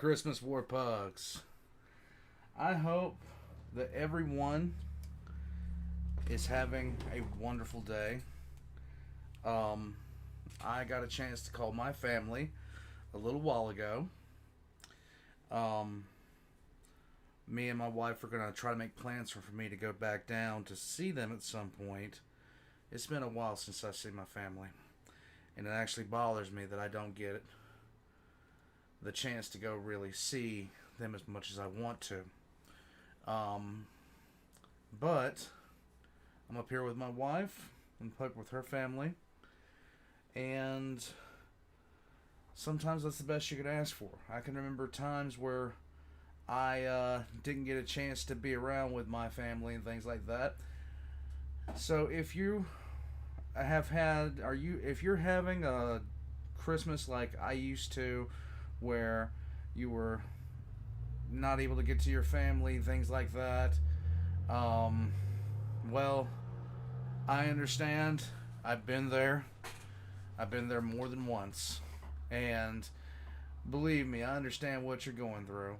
Christmas War Pugs. I hope that everyone is having a wonderful day. I got a chance to call my family a little while ago. Um, Me and my wife are going to try to make plans for me to go back down to see them at some point. It's been a while since I've seen my family. And it actually bothers me that I don't get the chance to go really see them as much as I want to. But I'm up here with my wife and with her family. And sometimes that's the best you could ask for. I can remember times where I didn't get a chance to be around with my family and things like that. So if you if you're having a Christmas like I used to, where you were not able to get to your family, things like that, well, I understand. I've been there. I've been there more than once. And believe me, I understand what you're going through.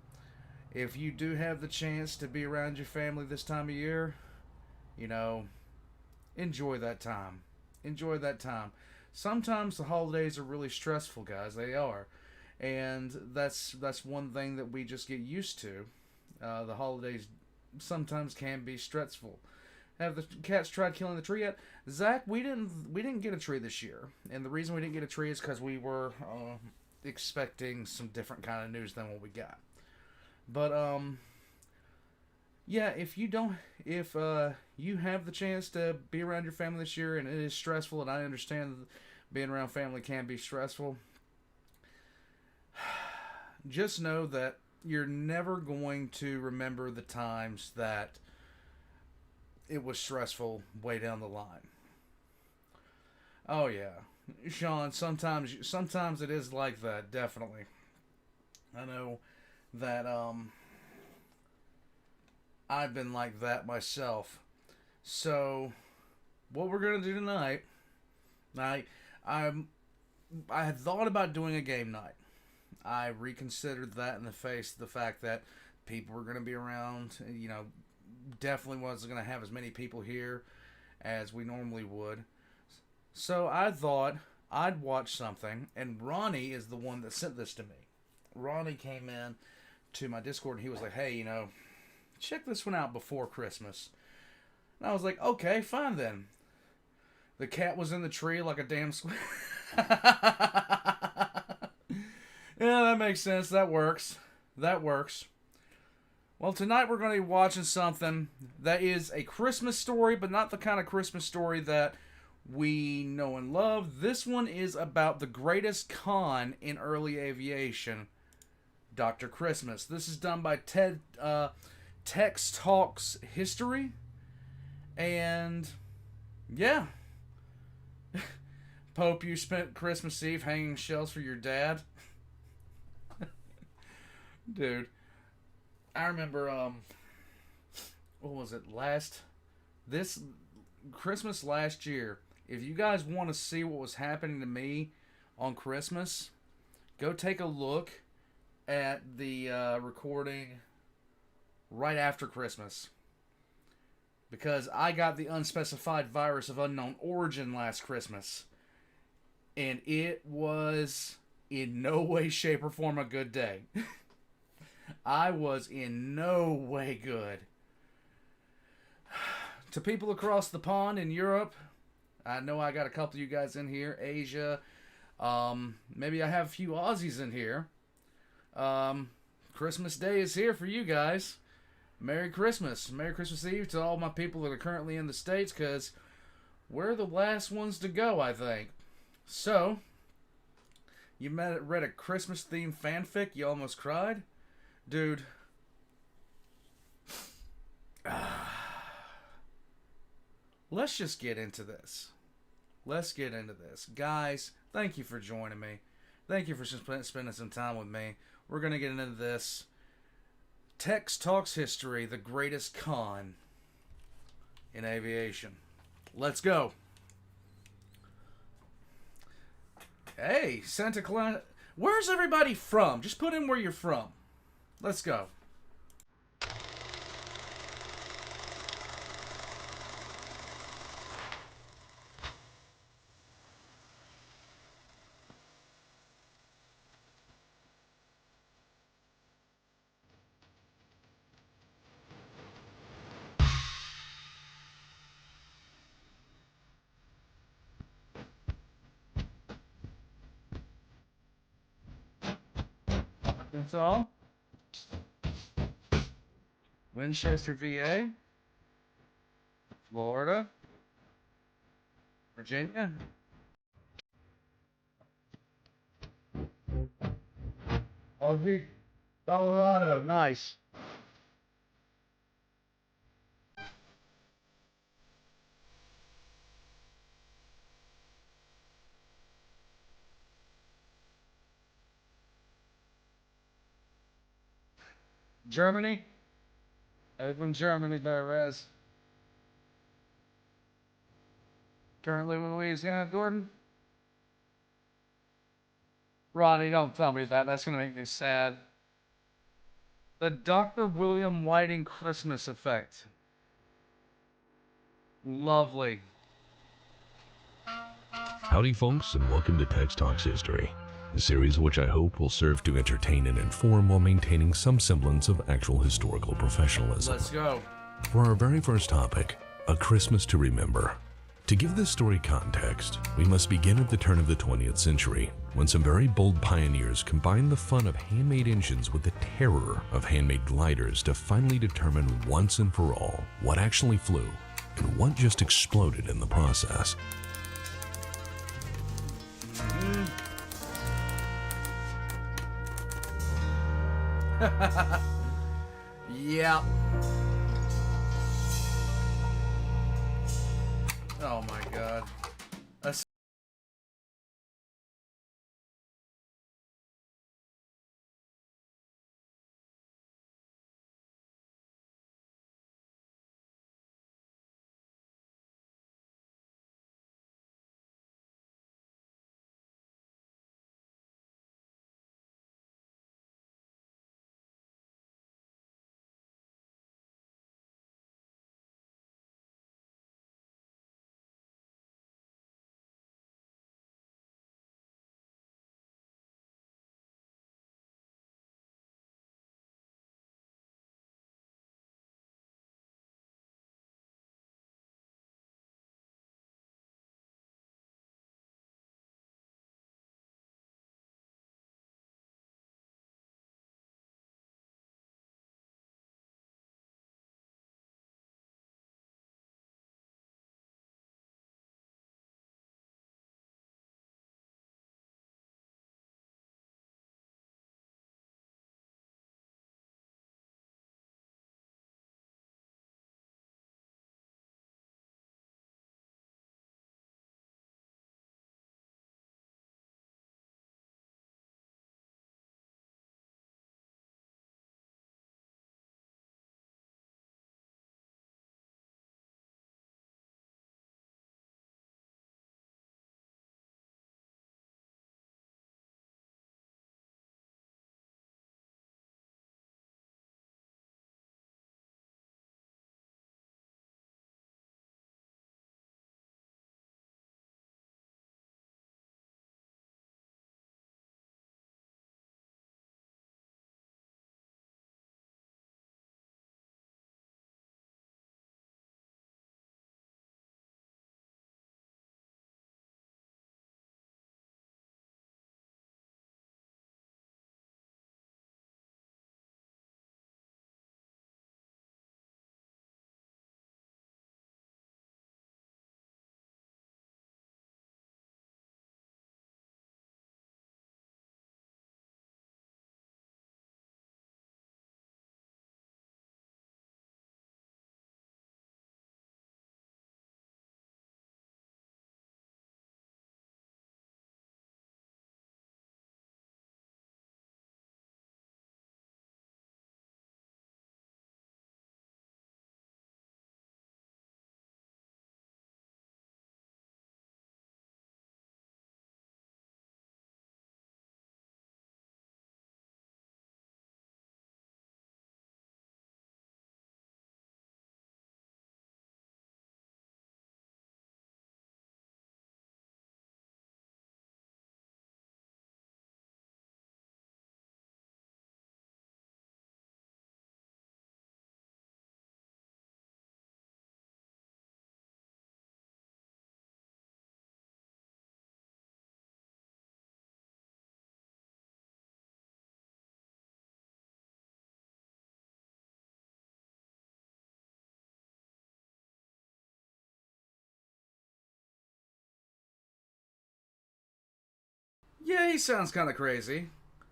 If you do have the chance to be around your family this time of year, enjoy that time. Enjoy that time. Sometimes the holidays are really stressful, guys. They are. And that's one thing that we just get used to. The holidays sometimes can be stressful. Have the cats tried killing the tree yet? Zach, we didn't get a tree this year, and the reason we didn't get a tree is because we were expecting some different kind of news than what we got. But yeah, if you have the chance to be around your family this year, and it is stressful, and I understand that being around family can be stressful, just know that you're never going to remember the times that it was stressful way down the line. Oh yeah, Sean, sometimes it is like that, definitely. I know that I've been like that myself. So what we're gonna do tonight, I had thought about doing a game night. I reconsidered that in the face of the fact that people were going to be around. Definitely wasn't going to have as many people here as we normally would. So I thought I'd watch something, and Ronnie is the one that sent this to me. Ronnie came in to my Discord, and he was like, hey, check this one out before Christmas. And I was like, okay, fine then. The cat was in the tree like a damn squirrel. Yeah, that makes sense. That works. Well, tonight we're going to be watching something that is a Christmas story, but not the kind of Christmas story that we know and love. This one is about the greatest con in early aviation, Dr. Christmas. This is done by Tex Talks History. And, yeah. Pope, you spent Christmas Eve hanging shells for your dad. Dude, I remember, what was it, this Christmas last year. If you guys want to see what was happening to me on Christmas, go take a look at the recording right after Christmas. Because I got the unspecified virus of unknown origin last Christmas. And it was in no way, shape, or form a good day. I was in no way good. To people across the pond in Europe, I know I got a couple of you guys in here, Asia, maybe I have a few Aussies in here. Christmas Day is here for you guys. Merry Christmas. Merry Christmas Eve to all my people that are currently in the States, because we're the last ones to go, I think. So, you read a Christmas-themed fanfic, you almost cried? Dude. Let's just get into this. Guys, thank you for joining me. Thank you for spending some time with me. We're going to get into this. Tex Talks History, the greatest con in aviation. Let's go. Hey, Santa Claus. Where's everybody from? Just put in where you're from. Let's go. Arkansas, Winchester, VA, Florida, Virginia, Colorado. Nice. Germany. From Germany, there is. Currently Louisiana, Gordon. Ronnie, don't tell me that. That's going to make me sad. The Dr. William Whiting Christmas effect. Lovely. Howdy folks, and welcome to Tex Talks History, a series which I hope will serve to entertain and inform while maintaining some semblance of actual historical professionalism. Let's go. For our very first topic, A Christmas to Remember. To give this story context, we must begin at the turn of the 20th century, when some very bold pioneers combined the fun of handmade engines with the terror of handmade gliders to finally determine once and for all what actually flew and what just exploded in the process. Yeah. Oh my god. That's Yeah, he sounds kind of crazy.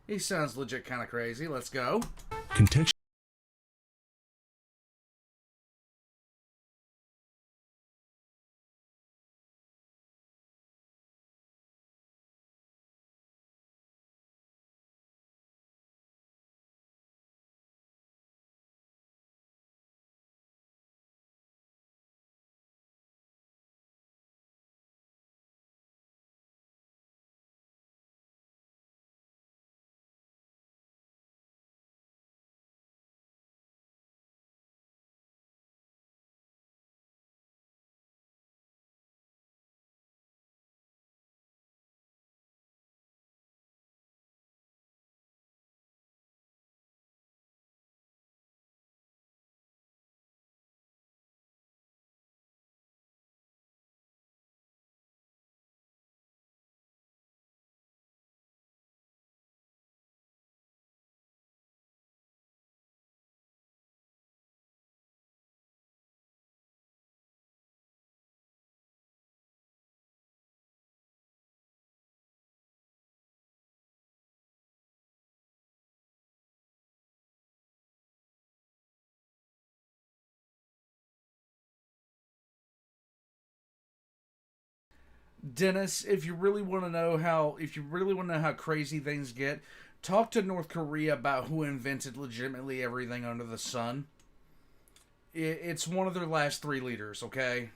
He sounds legit kind of crazy. Let's go. Contextual. Dennis, if you really want to know how crazy things get, talk to North Korea about who invented legitimately everything under the sun. It's one of their last three leaders, okay?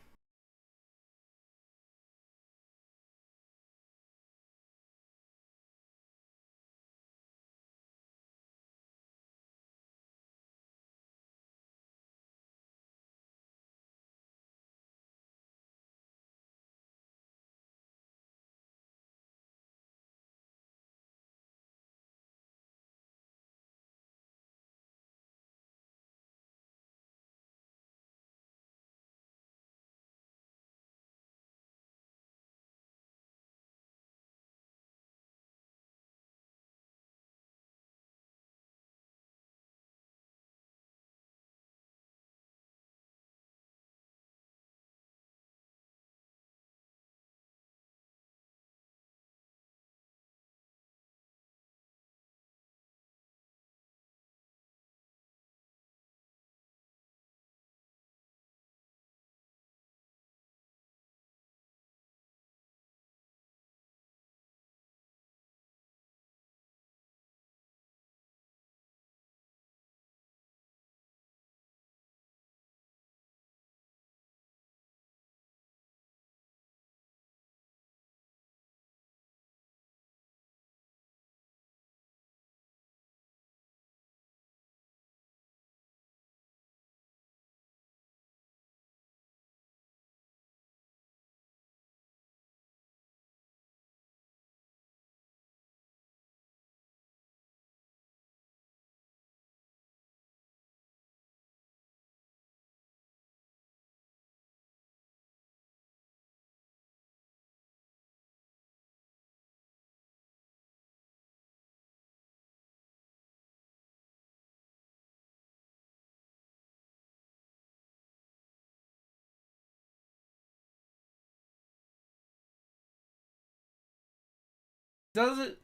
Does it?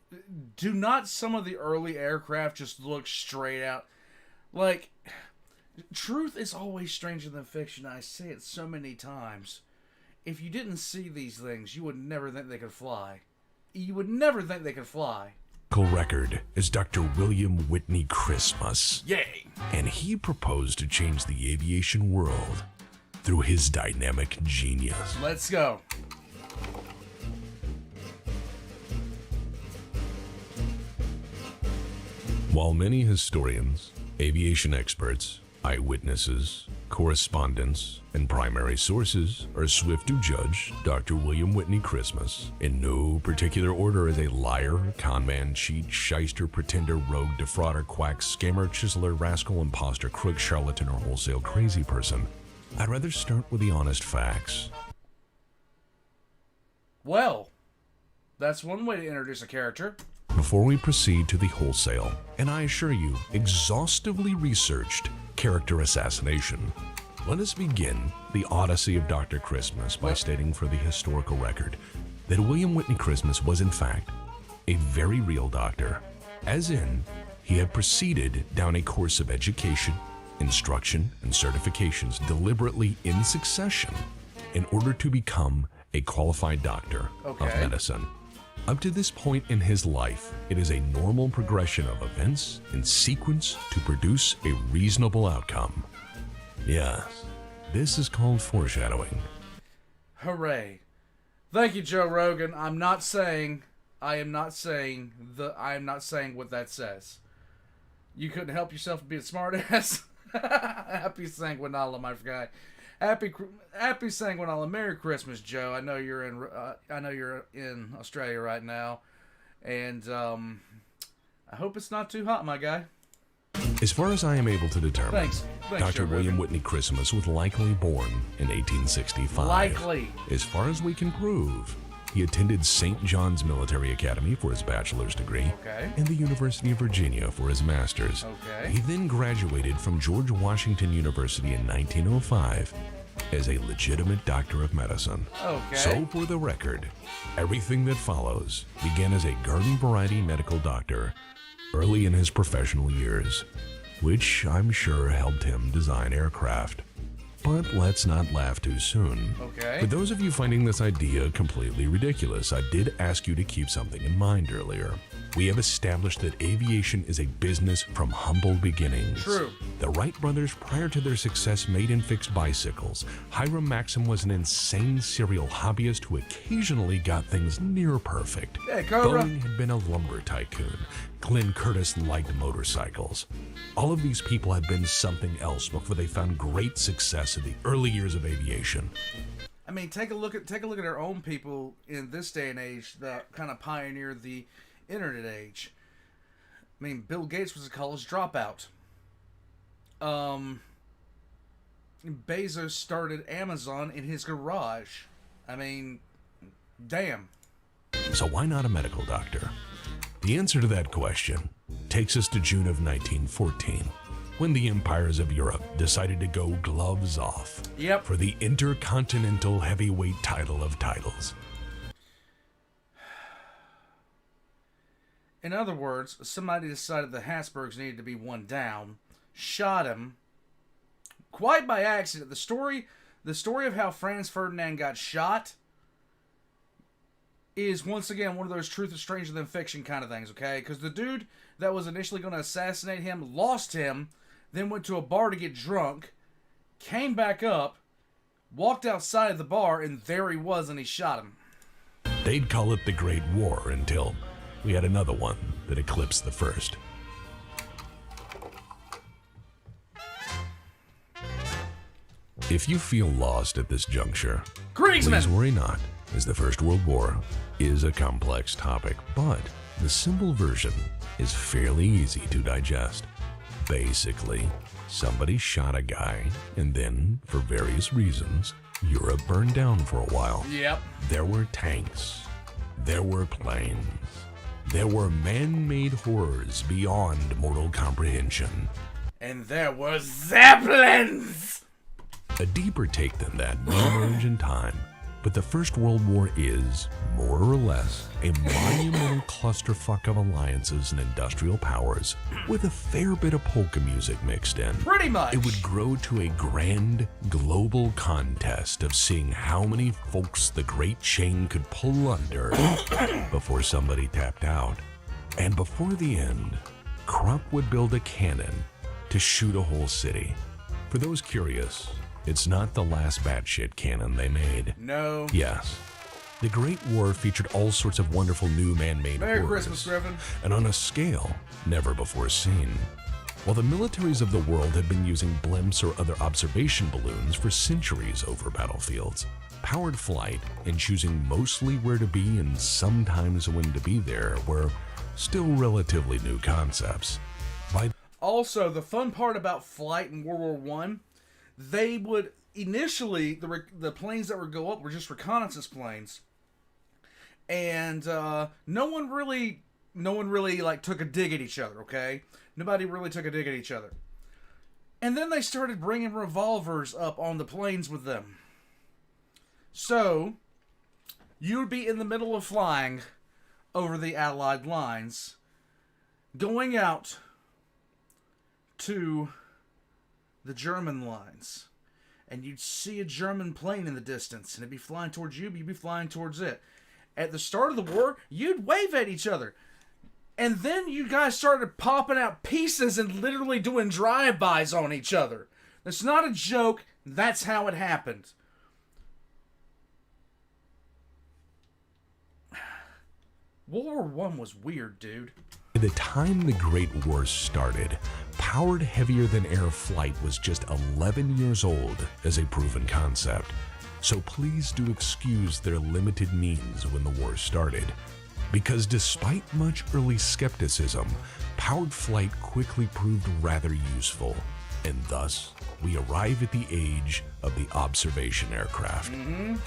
Do not some of the early aircraft just look straight out like truth is always stranger than fiction? I say it so many times. If you didn't see these things, you would never think they could fly. You would never think they could fly. Record is Dr. William Whitney Christmas. Yay! And he proposed to change the aviation world through his dynamic genius. Let's go. While many historians, aviation experts, eyewitnesses, correspondents, and primary sources are swift to judge Dr. William Whitney Christmas in no particular order as a liar, conman, cheat, shyster, pretender, rogue, defrauder, quack, scammer, chiseler, rascal, imposter, crook, charlatan, or wholesale crazy person, I'd rather start with the honest facts. Well, that's one way to introduce a character. Before we proceed to the wholesale, and I assure you, exhaustively researched character assassination, let us begin the Odyssey of Dr. Christmas by stating for the historical record that William Whitney Christmas was in fact a very real doctor, as in, he had proceeded down a course of education, instruction, and certifications deliberately in succession in order to become a qualified doctor of medicine. Up to this point in his life, it is a normal progression of events in sequence to produce a reasonable outcome. Yes, this is called foreshadowing. Hooray. Thank you, Joe Rogan. I am not saying what that says. You couldn't help yourself being a smartass. Happy Sanguinala, my guy. Happy Sanguinala. Merry Christmas, Joe. I know you're in Australia right now, and I hope it's not too hot, my guy. As far as I am able to determine, Thanks, Dr. William Whitney Christmas was likely born in 1865. Likely. As far as we can prove, he attended St. John's Military Academy for his bachelor's degree and the University of Virginia for his master's. He then graduated from George Washington University in 1905 as a legitimate doctor of medicine. So for the record, everything that follows began as a garden variety medical doctor early in his professional years, which I'm sure helped him design aircraft. But let's not laugh too soon. For those of you finding this idea completely ridiculous, I did ask you to keep something in mind earlier. We have established that aviation is a business from humble beginnings. True. The Wright brothers, prior to their success, made and fixed bicycles. Hiram Maxim was an insane serial hobbyist who occasionally got things near perfect. Boeing had been a lumber tycoon. Glenn Curtis liked motorcycles. All of these people had been something else before they found great success in the early years of aviation. I mean, take a look at our own people in this day and age that kind of pioneered the internet age. I mean, Bill Gates was a college dropout. Bezos started Amazon in his garage. I mean, damn. So why not a medical doctor? The answer to that question takes us to June of 1914, when the empires of Europe decided to go gloves off for the Intercontinental Heavyweight title of titles. In other words, somebody decided the Habsburgs needed to be one down, shot him, quite by accident. The story of how Franz Ferdinand got shot is once again one of those truth is stranger than fiction kind of things, okay? Because the dude that was initially going to assassinate him lost him, then went to a bar to get drunk, came back up, walked outside of the bar, and there he was, and he shot him. They'd call it the Great War until we had another one that eclipsed the first. If you feel lost at this juncture, please worry not, as the First World War is a complex topic, but the simple version is fairly easy to digest. Basically, somebody shot a guy, and then, for various reasons, Europe burned down for a while. There were tanks. There were planes. There were man-made horrors beyond mortal comprehension. And there were Zeppelins! A deeper take than that may emerge in time, but the First World War is, more or less, a monumental clusterfuck of alliances and industrial powers, with a fair bit of polka music mixed in. Pretty much. It would grow to a grand, global contest of seeing how many folks the Great Chain could pull under before somebody tapped out. And before the end, Krupp would build a cannon to shoot a whole city. For those curious, it's not the last batshit cannon they made. No. Yes. The Great War featured all sorts of wonderful new man-made Merry horrors, Christmas, Griffin. and on a scale never before seen. While the militaries of the world had been using blimps or other observation balloons for centuries over battlefields, powered flight and choosing mostly where to be and sometimes when to be there were still relatively new concepts. Also, the fun part about flight in World War I, they would initially the planes that would go up were just reconnaissance planes, and no one really like took a dig at each other. Okay, nobody really took a dig at each other, and then they started bringing revolvers up on the planes with them. So you would be in the middle of flying over the Allied lines, going out to the German lines. And you'd see a German plane in the distance, and it'd be flying towards you, but you'd be flying towards it. At the start of the war, you'd wave at each other. And then you guys started popping out pieces and literally doing drive-bys on each other. That's not a joke. That's how it happened. World War I was weird, dude. By the time the Great War started, powered heavier-than-air flight was just 11 years old as a proven concept. So please do excuse their limited means when the war started. Because despite much early skepticism, powered flight quickly proved rather useful. And thus, we arrive at the age of the observation aircraft.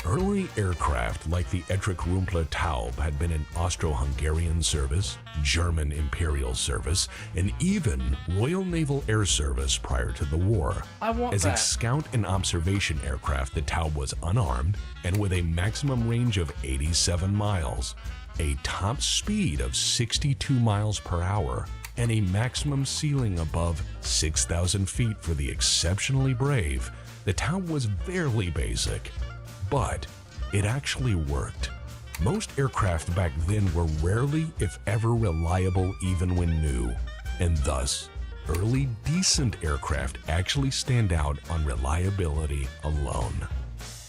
Early aircraft like the Ettrich Rumpler Taube had been in Austro-Hungarian service, German Imperial service, and even Royal Naval Air Service prior to the war. As a scout and observation aircraft, the Taube was unarmed and with a maximum range of 87 miles, a top speed of 62 miles per hour, and a maximum ceiling above 6,000 feet for the exceptionally brave. The Taube was fairly basic, but it actually worked. Most aircraft back then were rarely, if ever, reliable even when new, and thus, early decent aircraft actually stand out on reliability alone.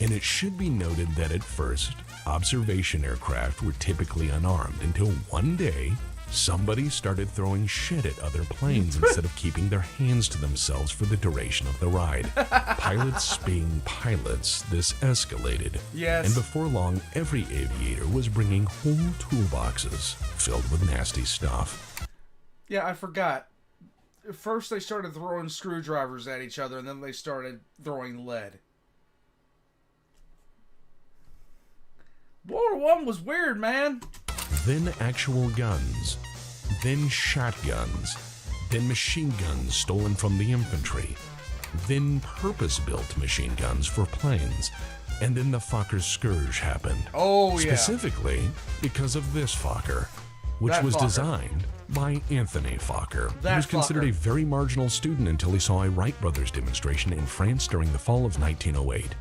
And it should be noted that at first, observation aircraft were typically unarmed until one day, somebody started throwing shit at other planes instead of keeping their hands to themselves for the duration of the ride. Pilots being pilots, this escalated. Yes. And before long, every aviator was bringing whole toolboxes filled with nasty stuff. Yeah, I forgot. First they started throwing screwdrivers at each other, and then they started throwing lead. World War I was weird, man. Then actual guns, then shotguns, then machine guns stolen from the infantry, then purpose-built machine guns for planes, and then the Fokker Scourge happened. Oh, yeah. Specifically because of this Fokker, which That was Fokker. designed by Anthony Fokker. He That was considered Fokker. a very marginal student until he saw a Wright brothers demonstration in France during the fall of 1908.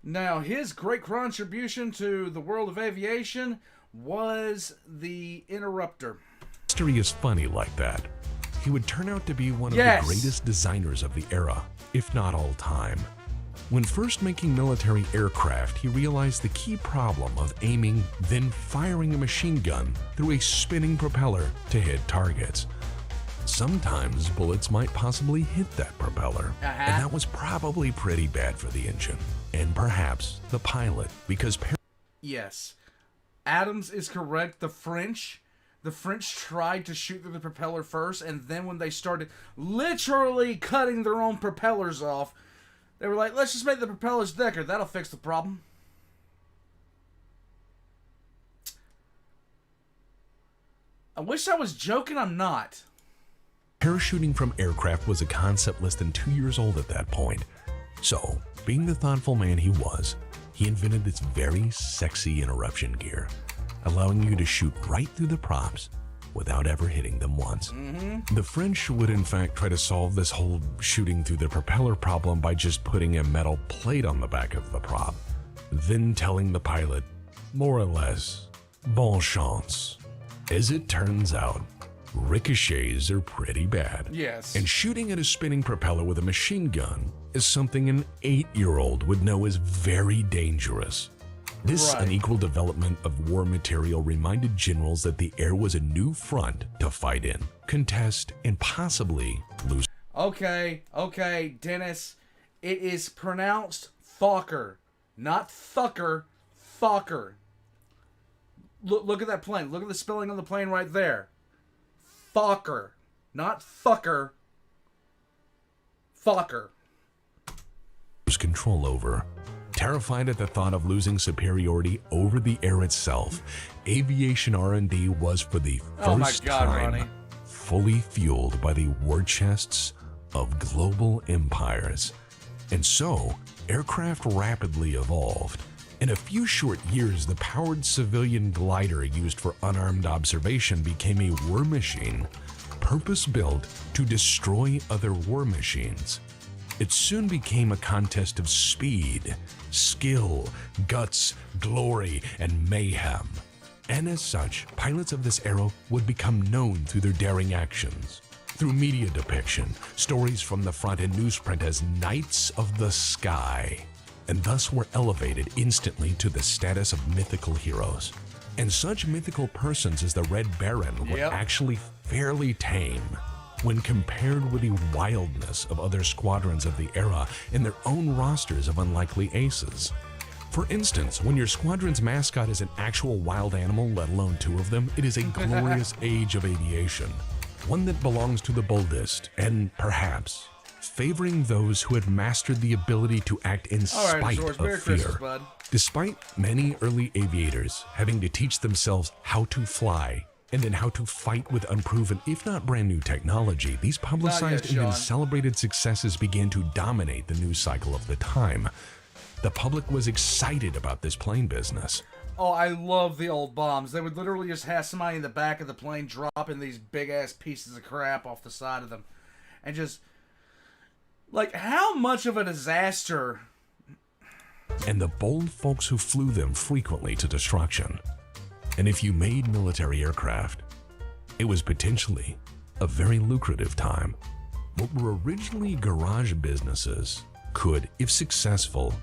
Now, his great contribution to the world of aviation was the interrupter. History is funny like that. He would turn out to be one of Yes. the greatest designers of the era, if not all time. When first making military aircraft, he realized the key problem of aiming, then firing a machine gun through a spinning propeller to hit targets. Sometimes bullets might possibly hit that propeller, and that was probably pretty bad for the engine, and perhaps the pilot, because Yes. Adams is correct. The French tried to shoot through the propeller first, and then when they started literally cutting their own propellers off, they were like, let's just make the propellers thicker. That'll fix the problem. I wish I was joking. I'm not. parachuting from aircraft was a concept less than 2 years old at that point. So, being the thoughtful man he was, he invented this very sexy interruption gear, allowing you to shoot right through the props without ever hitting them once. The French would in fact try to solve this whole shooting through the propeller problem by just putting a metal plate on the back of the prop, then telling the pilot, more or less, bon chance. As it turns out, ricochets are pretty bad. Yes. And shooting at a spinning propeller with a machine gun is something an 8-year-old would know is very dangerous. This Right. unequal development of war material reminded generals that the air was a new front to fight in, contest, and possibly lose. Okay, Dennis. It is pronounced Fokker, not Thucker, Fokker. Look at that plane. Look at the spelling on the plane right there. Fokker, not Thucker, Fokker. Control over. Terrified at the thought of losing superiority over the air itself, aviation R&D was for the Oh my first God, time Ronnie. fully fueled by the war chests of global empires. And so, aircraft rapidly evolved, In a few short years, the powered civilian glider used for unarmed observation became a war machine, purpose-built to destroy other war machines. It soon became a contest of speed, skill, guts, glory, and mayhem. And as such, pilots of this era would become known through their daring actions, through media depiction, stories from the front and newsprint as Knights of the Sky, and thus were elevated instantly to the status of mythical heroes. And such mythical persons as the Red Baron were actually fairly tame when compared with the wildness of other squadrons of the era and their own rosters of unlikely aces. For instance, when your squadron's mascot is an actual wild animal, let alone two of them, it is a glorious age of aviation, one that belongs to the boldest and, perhaps, favoring those who had mastered the ability to act in spite of fear. Christmas, bud. Despite many early aviators having to teach themselves how to fly and then how to fight with unproven, if not brand new technology, these publicized and then celebrated successes began to dominate the news cycle of the time. The public was excited about this plane business. Oh, I love the old bombs. They would literally just have somebody in the back of the plane dropping these big-ass pieces of crap off the side of them. And just, like, how much of a disaster. And the bold folks who flew them frequently to destruction. And if you made military aircraft, it was potentially a very lucrative time. What were originally garage businesses could, if successful,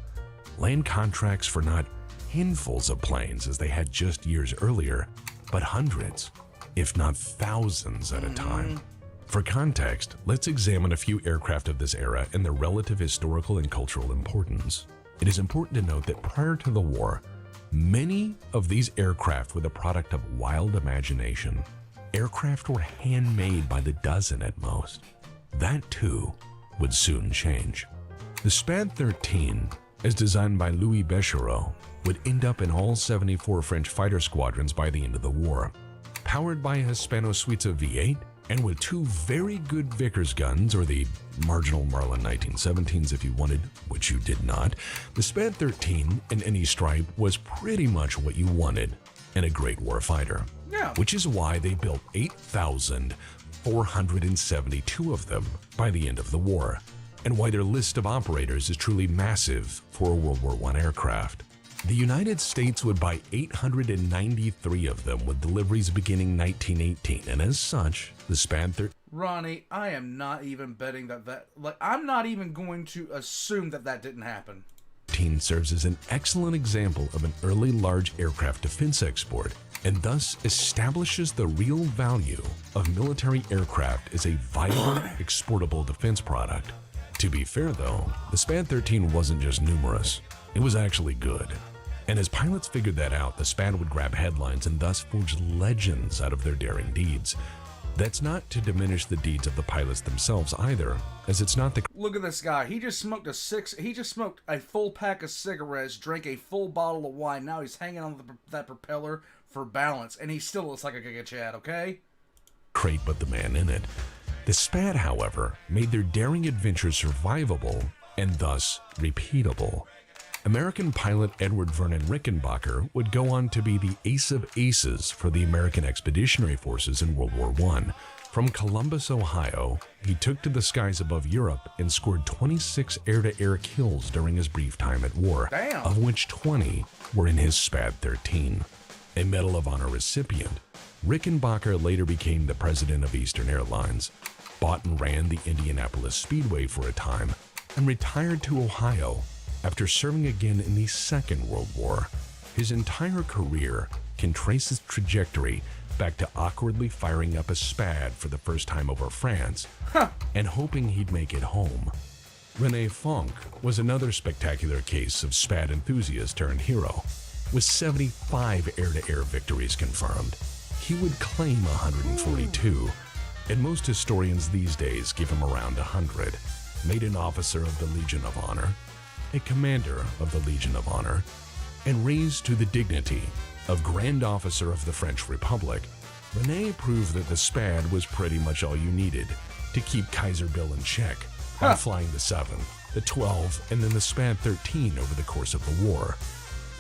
land contracts for not handfuls of planes as they had just years earlier, but hundreds, if not thousands at a time. For context, let's examine a few aircraft of this era and their relative historical and cultural importance. It is important to note that prior to the war, many of these aircraft were the product of wild imagination. Aircraft were handmade by the dozen at most. That too would soon change. The SPAD 13, as designed by Louis Bechereau, would end up in all 74 French fighter squadrons by the end of the war. Powered by a Hispano-Suiza V8 and with two very good Vickers guns, or the marginal Marlin 1917s if you wanted, which you did not, the SPAD 13 in any stripe was pretty much what you wanted in a great warfighter. Yeah. Which is why they built 8,472 of them by the end of the war, and why their list of operators is truly massive for a World War I aircraft. The United States would buy 893 of them, with deliveries beginning 1918, and as such, the SPAD 13... Ronnie, I am not even betting I'm not even going to assume that didn't happen. serves as an excellent example of an early large aircraft defense export, and thus establishes the real value of military aircraft as a viable, exportable defense product. To be fair though, the SPAD 13 wasn't just numerous, it was actually good. And as pilots figured that out, the SPAD would grab headlines and thus forge legends out of their daring deeds. That's not to diminish the deeds of the pilots themselves either, as it's not the... Look at this guy. He just smoked a full pack of cigarettes, drank a full bottle of wine. Now he's hanging on that propeller for balance, and he still looks like a Giga Chad, okay? crate but the man in it. The SPAD, however, made their daring adventures survivable and thus repeatable. American pilot Edward Vernon Rickenbacker would go on to be the ace of aces for the American Expeditionary Forces in World War I. From Columbus, Ohio, he took to the skies above Europe and scored 26 air-to-air kills during his brief time at war, Damn. of which 20 were in his SPAD 13. A Medal of Honor recipient, Rickenbacker later became the president of Eastern Airlines, bought and ran the Indianapolis Speedway for a time, and retired to Ohio after serving again in the Second World War. His entire career can trace his trajectory back to awkwardly firing up a SPAD for the first time over France and hoping he'd make it home. René Fonck was another spectacular case of SPAD enthusiast turned hero, with 75 air-to-air victories confirmed. He would claim 142, and most historians these days give him around 100. Made an officer of the Legion of Honor, a commander of the Legion of Honor, and raised to the dignity of Grand Officer of the French Republic, René proved that the SPAD was pretty much all you needed to keep Kaiser Bill in check by flying the 7, the 12, and then the SPAD 13 over the course of the war.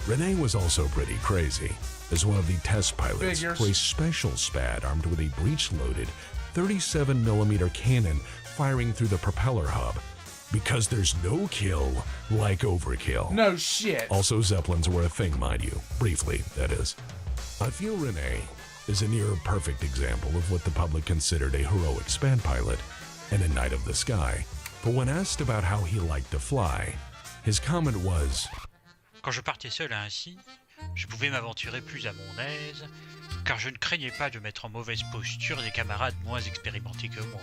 Renee was also pretty crazy, as one of the test pilots Figures. for a special SPAD armed with a breech-loaded 37mm cannon firing through the propeller hub, because there's no kill like overkill. No shit. Also, Zeppelins were a thing, mind you. Briefly, that is. I feel Renee is a near-perfect example of what the public considered a heroic SPAD pilot and a knight of the sky. But when asked about how he liked to fly, his comment was, Quand je partais seul ainsi, je pouvais m'aventurer plus à mon aise, car je ne craignais pas de mettre en mauvaise posture des camarades moins expérimentés que moi.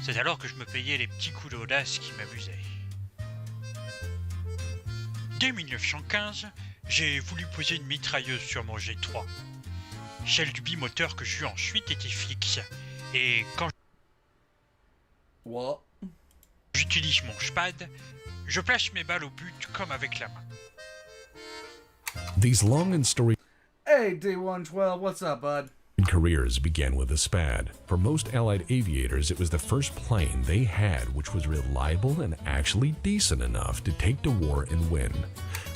C'est alors que je me payais les petits coups d'audace qui m'amusaient. Dès 1915, j'ai voulu poser une mitrailleuse sur mon G3. Celle du bimoteur que j'eus ensuite était fixe, et quand What? j'utilise mon SPAD, je place mes balles au but comme avec la main. these long and storied Hey, D112, what's up, bud? careers began with a SPAD. For most Allied aviators, it was the first plane they had which was reliable and actually decent enough to take to war and win.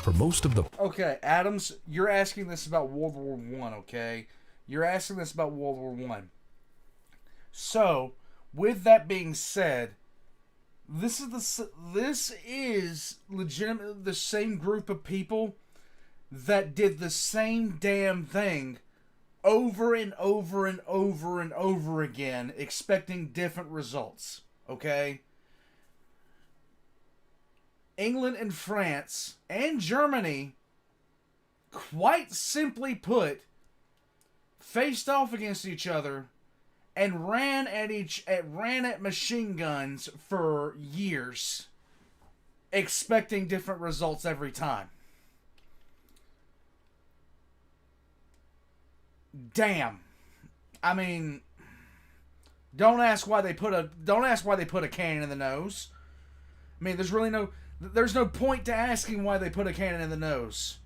For most of the Okay, Adams, you're asking this about World War One, okay? You're asking this about World War One. So, with that being said, this is legitimately the same group of people that did the same damn thing over and over and over and over again, expecting different results, okay? England and France and Germany, quite simply put, faced off against each other and ran at machine guns for years, expecting different results every time. Damn. I mean, don't ask why they put a cannon in the nose. I mean, there's no point to asking why they put a cannon in the nose.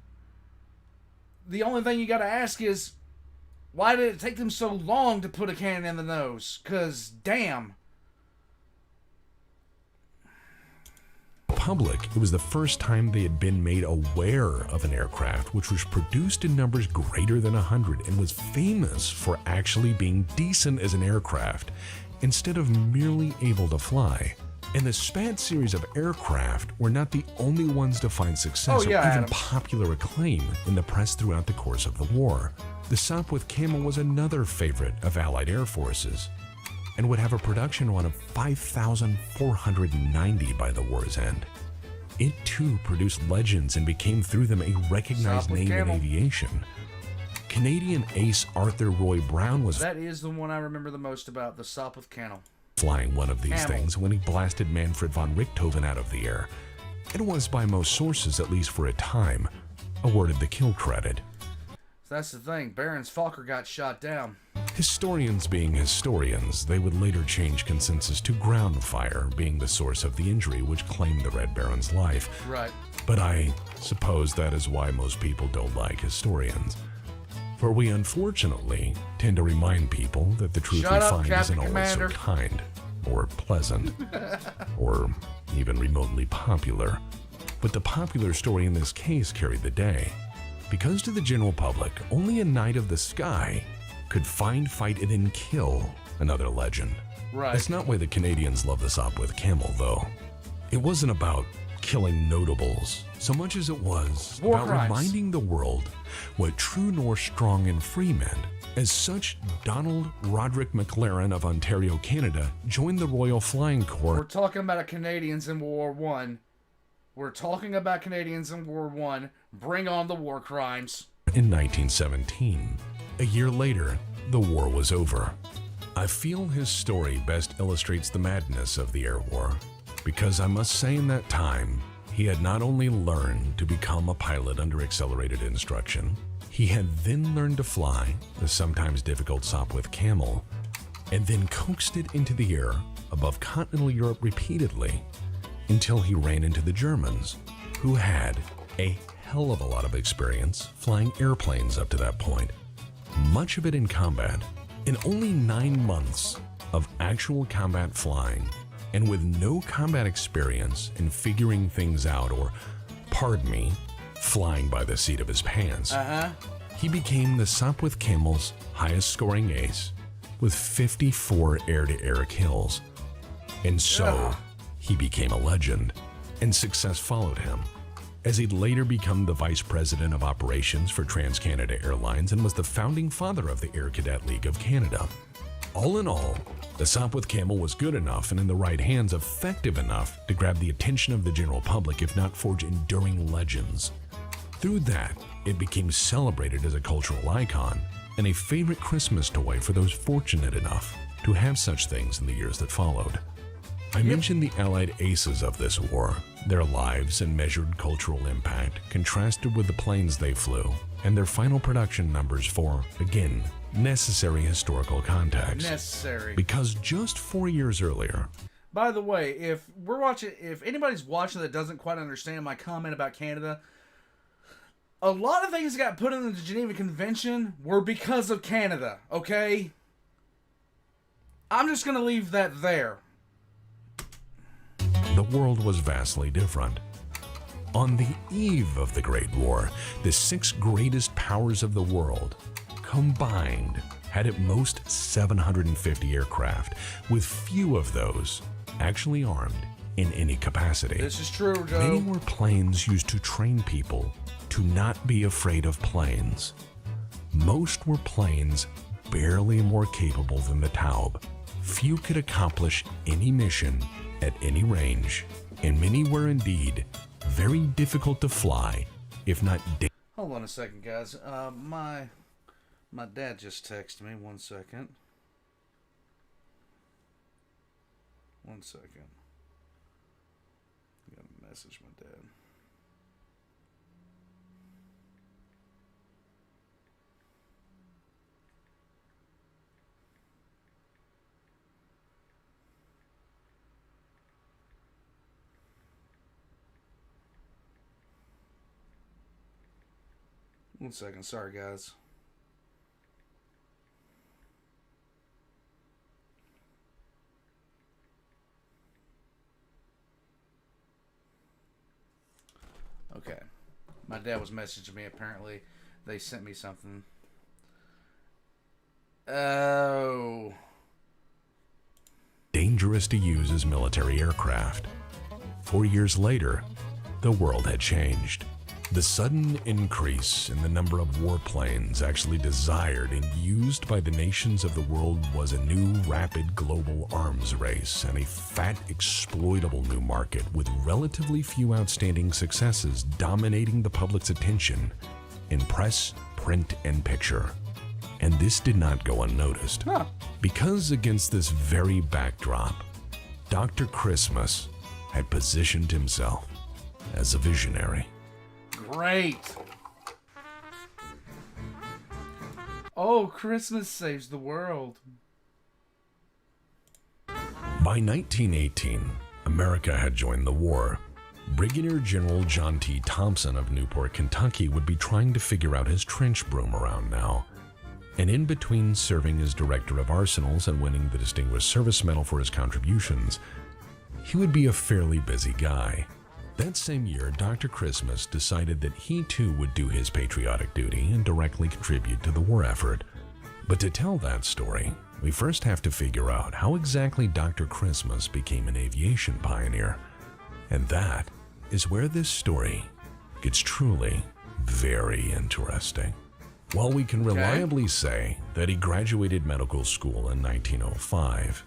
The only thing you got to ask is, why did it take them so long to put a cannon in the nose? 'Cause damn. public, it was the first time they had been made aware of an aircraft which was produced in numbers greater than 100 and was famous for actually being decent as an aircraft instead of merely able to fly. And the SPAD series of aircraft were not the only ones to find success or even Adam. popular acclaim in the press throughout the course of the war. The Sopwith Camel was another favorite of Allied air forces and would have a production run of 5,490 by the war's end. It too produced legends and became through them a recognized Sopwith name Camel. in aviation. Canadian ace Arthur Roy Brown was That is the one I remember the most about, the Sopwith Camel. flying one of these Camel. things when he blasted Manfred von Richthofen out of the air. It was, by most sources, at least for a time, awarded the kill credit. So that's the thing, Baron's Fokker got shot down. Historians being historians, they would later change consensus to ground fire being the source of the injury which claimed the Red Baron's life. Right. But I suppose that is why most people don't like historians. For we unfortunately tend to remind people that the truth Shut we up, find Captain isn't always Commander. so kind, or pleasant, or even remotely popular. But the popular story in this case carried the day. Because to the general public, only a knight of the sky could find, fight, and then kill another legend. Right. That's not why the Canadians love the Sopwith Camel, though. It wasn't about killing notables so much as it was War about crimes. reminding the world what true Norse strong and free meant. As such, Donald Roderick McLaren of Ontario, Canada, joined the Royal Flying Corps. We're talking about Canadians in World War One. We're talking about Canadians in World War One. Bring on the war crimes. In 1917. A year later, the war was over. I feel his story best illustrates the madness of the air war, because I must say in that time, he had not only learned to become a pilot under accelerated instruction, he had then learned to fly the sometimes difficult Sopwith Camel, and then coaxed it into the air above continental Europe repeatedly, until he ran into the Germans, who had a hell of a lot of experience flying airplanes up to that point, much of it in combat. In only 9 months of actual combat flying, and with no combat experience in figuring things out, or, pardon me, flying by the seat of his pants. Uh-huh. He became the Sopwith Camel's highest scoring ace with 54 air-to-air kills. And so, he became a legend, and success followed him, as he'd later become the Vice President of Operations for TransCanada Airlines and was the founding father of the Air Cadet League of Canada. All in all, the Sopwith Camel was good enough and in the right hands effective enough to grab the attention of the general public, if not forge enduring legends. Through that, it became celebrated as a cultural icon and a favorite Christmas toy for those fortunate enough to have such things in the years that followed. I mentioned the Allied aces of this war. Their lives and measured cultural impact contrasted with the planes they flew and their final production numbers for, again, necessary historical context. Necessary. Because just 4 years earlier... By the way, if anybody's watching that doesn't quite understand my comment about Canada, a lot of things that got put in the Geneva Convention were because of Canada, okay? I'm just going to leave that there. The world was vastly different. On the eve of the Great War, the 6 greatest powers of the world combined had at most 750 aircraft, with few of those actually armed in any capacity. This is true, Joe. Many were planes used to train people to not be afraid of planes. Most were planes barely more capable than the Taube. Few could accomplish any mission at any range, and many were indeed very difficult to fly, if not Hold on a second, guys. My dad just texted me. 1 second. 1 second. I gotta message my dad. One second, sorry guys. Okay. My dad was messaging me, apparently. They sent me something. Oh. dangerous to use as military aircraft. 4 years later, the world had changed. The sudden increase in the number of warplanes actually desired and used by the nations of the world was a new rapid global arms race and a fat exploitable new market with relatively few outstanding successes dominating the public's attention in press, print, and picture. And this did not go unnoticed. Because against this very backdrop, Dr. Christmas had positioned himself as a visionary. Great. Oh, Christmas saves the world. By 1918, America had joined the war. Brigadier General John T. Thompson of Newport, Kentucky would be trying to figure out his trench broom around now. And in between serving as Director of Arsenals and winning the Distinguished Service Medal for his contributions, he would be a fairly busy guy. That same year, Dr. Christmas decided that he too would do his patriotic duty and directly contribute to the war effort. But to tell that story, we first have to figure out how exactly Dr. Christmas became an aviation pioneer. And that is where this story gets truly very interesting. While we can reliably say that he graduated medical school in 1905,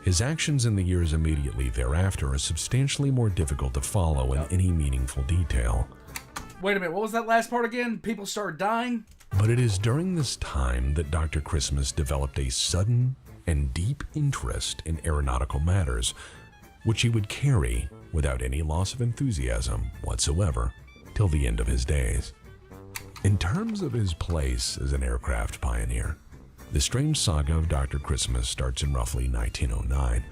his actions in the years immediately thereafter are substantially more difficult to follow in any meaningful detail. Wait a minute, what was that last part again? People started dying? But it is during this time that Dr. Christmas developed a sudden and deep interest in aeronautical matters, which he would carry without any loss of enthusiasm whatsoever till the end of his days. In terms of his place as an aircraft pioneer, the strange saga of Dr. Christmas starts in roughly 1909.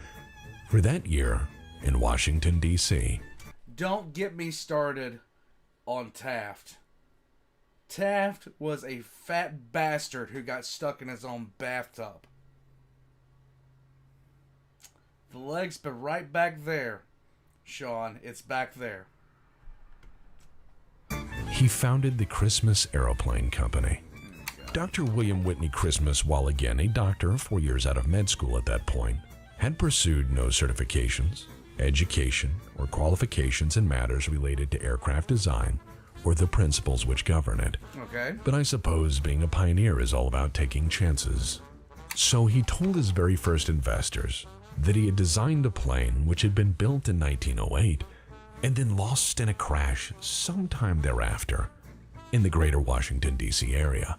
For that year, in Washington, D.C. Don't get me started on Taft. Taft was a fat bastard who got stuck in his own bathtub. The leg's been right back there, Sean. It's back there. he founded the Christmas Aeroplane Company. Dr. William Whitney Christmas, while again a doctor 4 years out of med school at that point, had pursued no certifications, education, or qualifications in matters related to aircraft design or the principles which govern it. Okay. But I suppose being a pioneer is all about taking chances. So he told his very first investors that he had designed a plane which had been built in 1908 and then lost in a crash sometime thereafter in the greater Washington, D.C. area.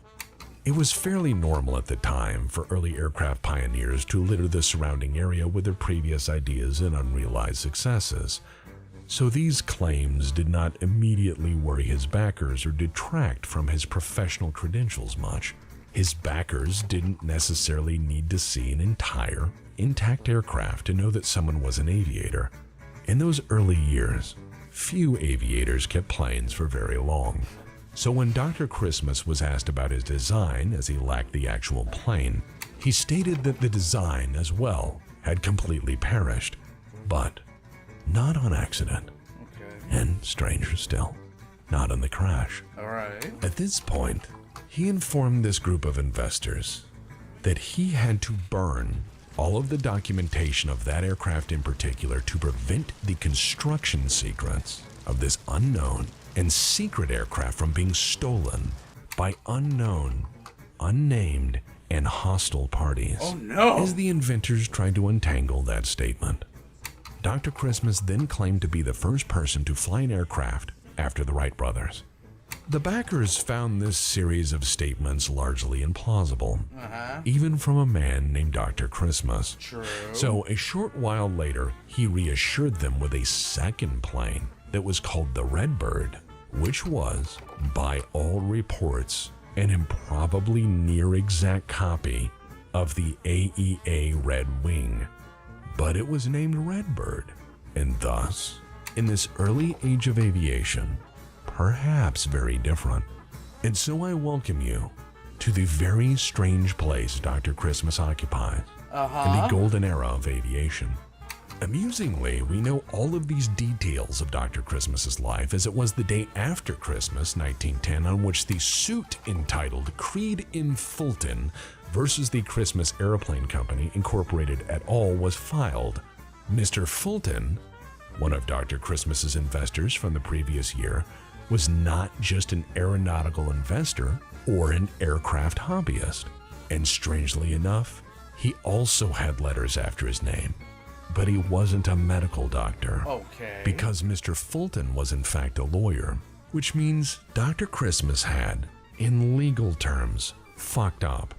It was fairly normal at the time for early aircraft pioneers to litter the surrounding area with their previous ideas and unrealized successes. So these claims did not immediately worry his backers or detract from his professional credentials much. His backers didn't necessarily need to see an entire, intact aircraft to know that someone was an aviator. In those early years, few aviators kept planes for very long. So when Dr. Christmas was asked about his design, as he lacked the actual plane, he stated that the design as well had completely perished, but not on accident. Okay. And stranger still, not in the crash. All right. At this point, he informed this group of investors that he had to burn all of the documentation of that aircraft in particular to prevent the construction secrets of this unknown and secret aircraft from being stolen by unknown, unnamed, and hostile parties. Oh no! As the inventors tried to untangle that statement, Dr. Christmas then claimed to be the first person to fly an aircraft after the Wright brothers. The backers found this series of statements largely implausible, even from a man named Dr. Christmas. True. So a short while later, he reassured them with a second plane that was called the Redbird, which was, by all reports, an improbably near-exact copy of the AEA Red Wing. But it was named Redbird, and thus, in this early age of aviation, perhaps very different. And so I welcome you to the very strange place Dr. Christmas occupies in the golden era of aviation. Amusingly, we know all of these details of Dr. Christmas's life as it was the day after Christmas, 1910, on which the suit entitled Creed in Fulton versus the Christmas Airplane Company Incorporated et al. Was filed. Mr. Fulton, one of Dr. Christmas's investors from the previous year, was not just an aeronautical investor or an aircraft hobbyist. And strangely enough, he also had letters after his name. But he wasn't a medical doctor. Okay. Because Mr. Fulton was in fact a lawyer, which means Dr. Christmas had, in legal terms, fucked up.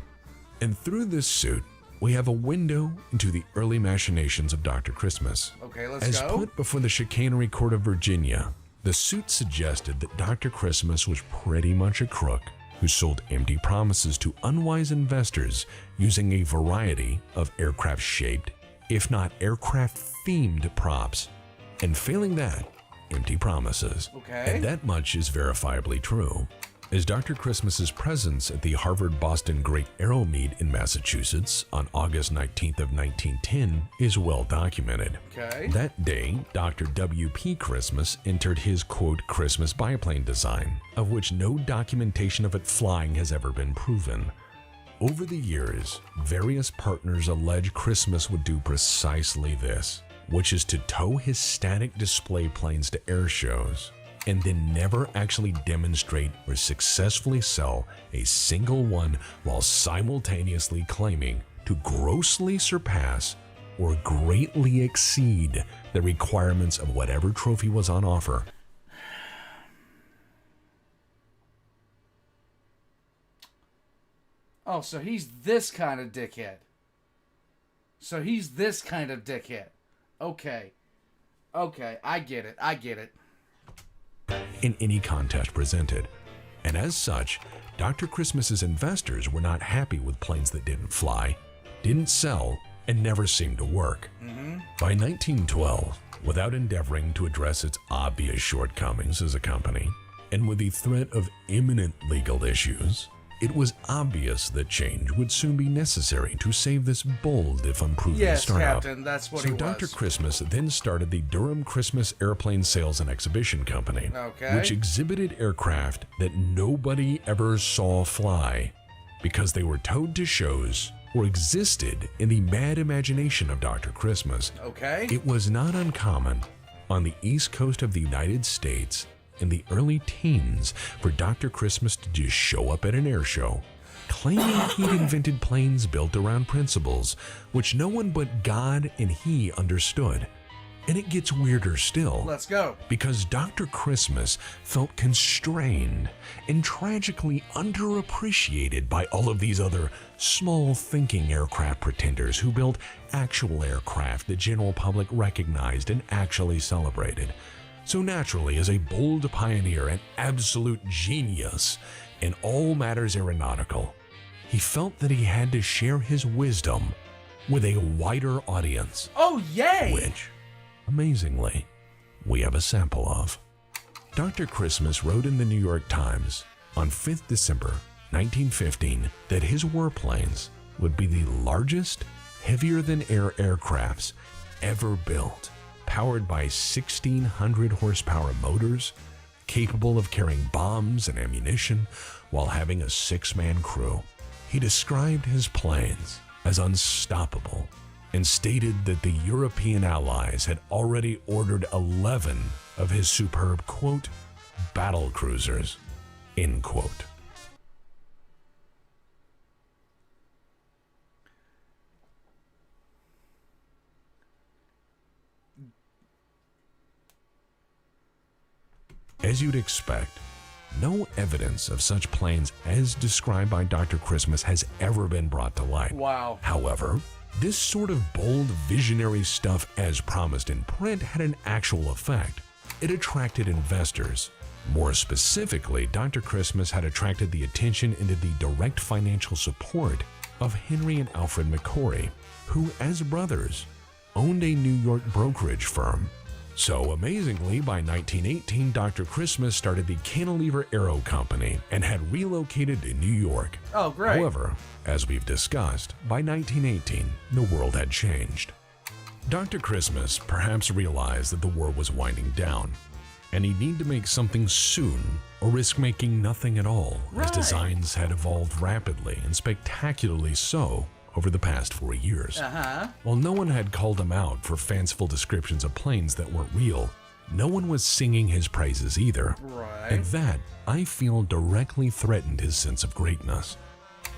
And through this suit, we have a window into the early machinations of Dr. Christmas. Okay, let's As go. put before the Chicanery Court of Virginia, the suit suggested that Dr. Christmas was pretty much a crook who sold empty promises to unwise investors using a variety of aircraft-shaped, if not aircraft-themed props, and failing that, empty promises. Okay. And that much is verifiably true, as Dr. Christmas's presence at the Harvard-Boston Great Aero Meet in Massachusetts on August 19th of 1910 is well documented. Okay. That day, Dr. W.P. Christmas entered his, quote, Christmas biplane design, of which no documentation of it flying has ever been proven. Over the years, various partners allege Christmas would do precisely this, which is to tow his static display planes to air shows, and then never actually demonstrate or successfully sell a single one while simultaneously claiming to grossly surpass or greatly exceed the requirements of whatever trophy was on offer. Oh, so he's this kind of dickhead. Okay. Okay, I get it. In any contest presented. And as such, Dr. Christmas's investors were not happy with planes that didn't fly, didn't sell, and never seemed to work. By 1912, without endeavoring to address its obvious shortcomings as a company, and with the threat of imminent legal issues, It was obvious that change would soon be necessary to save this bold, if unproven, Yes, startup. Captain, that's what So he was. Dr. Christmas then started the Durham Christmas Airplane Sales and Exhibition Company, Okay. which exhibited aircraft that nobody ever saw fly because they were towed to shows or existed in the mad imagination of Dr. Christmas. Okay. It was not uncommon on the east coast of the United States in the early teens for Dr. Christmas to just show up at an air show, claiming he'd invented planes built around principles which no one but God and he understood. And it gets weirder still. Let's go. Because Dr. Christmas felt constrained and tragically underappreciated by all of these other small thinking aircraft pretenders who built actual aircraft the general public recognized and actually celebrated. So naturally, as a bold pioneer and absolute genius in all matters aeronautical, he felt that he had to share his wisdom with a wider audience. Oh, yay! Which, amazingly, we have a sample of. Dr. Christmas wrote in the New York Times on 5th December 1915 that his warplanes would be the largest, heavier-than-air aircrafts ever built, powered by 1,600 horsepower motors, capable of carrying bombs and ammunition while having a 6-man crew. He described his planes as unstoppable and stated that the European allies had already ordered 11 of his superb, quote, battle cruisers, end quote. As you'd expect, no evidence of such planes as described by Dr. Christmas has ever been brought to light. Wow. However, this sort of bold, visionary stuff as promised in print had an actual effect. It attracted investors. More specifically, Dr. Christmas had attracted the attention into the direct financial support of Henry and Alfred McCory, who, as brothers, owned a New York brokerage firm. So amazingly, by 1918, Dr. Christmas started the Cantilever Aero Company and had relocated to New York. Oh, great. However, as we've discussed, by 1918, the world had changed. Dr. Christmas perhaps realized that the war was winding down, and he'd need to make something soon or risk making nothing at all, as designs had evolved rapidly and spectacularly so over the past 4 years. While no one had called him out for fanciful descriptions of planes that weren't real, no one was singing his praises either. Right. And that, I feel, directly threatened his sense of greatness.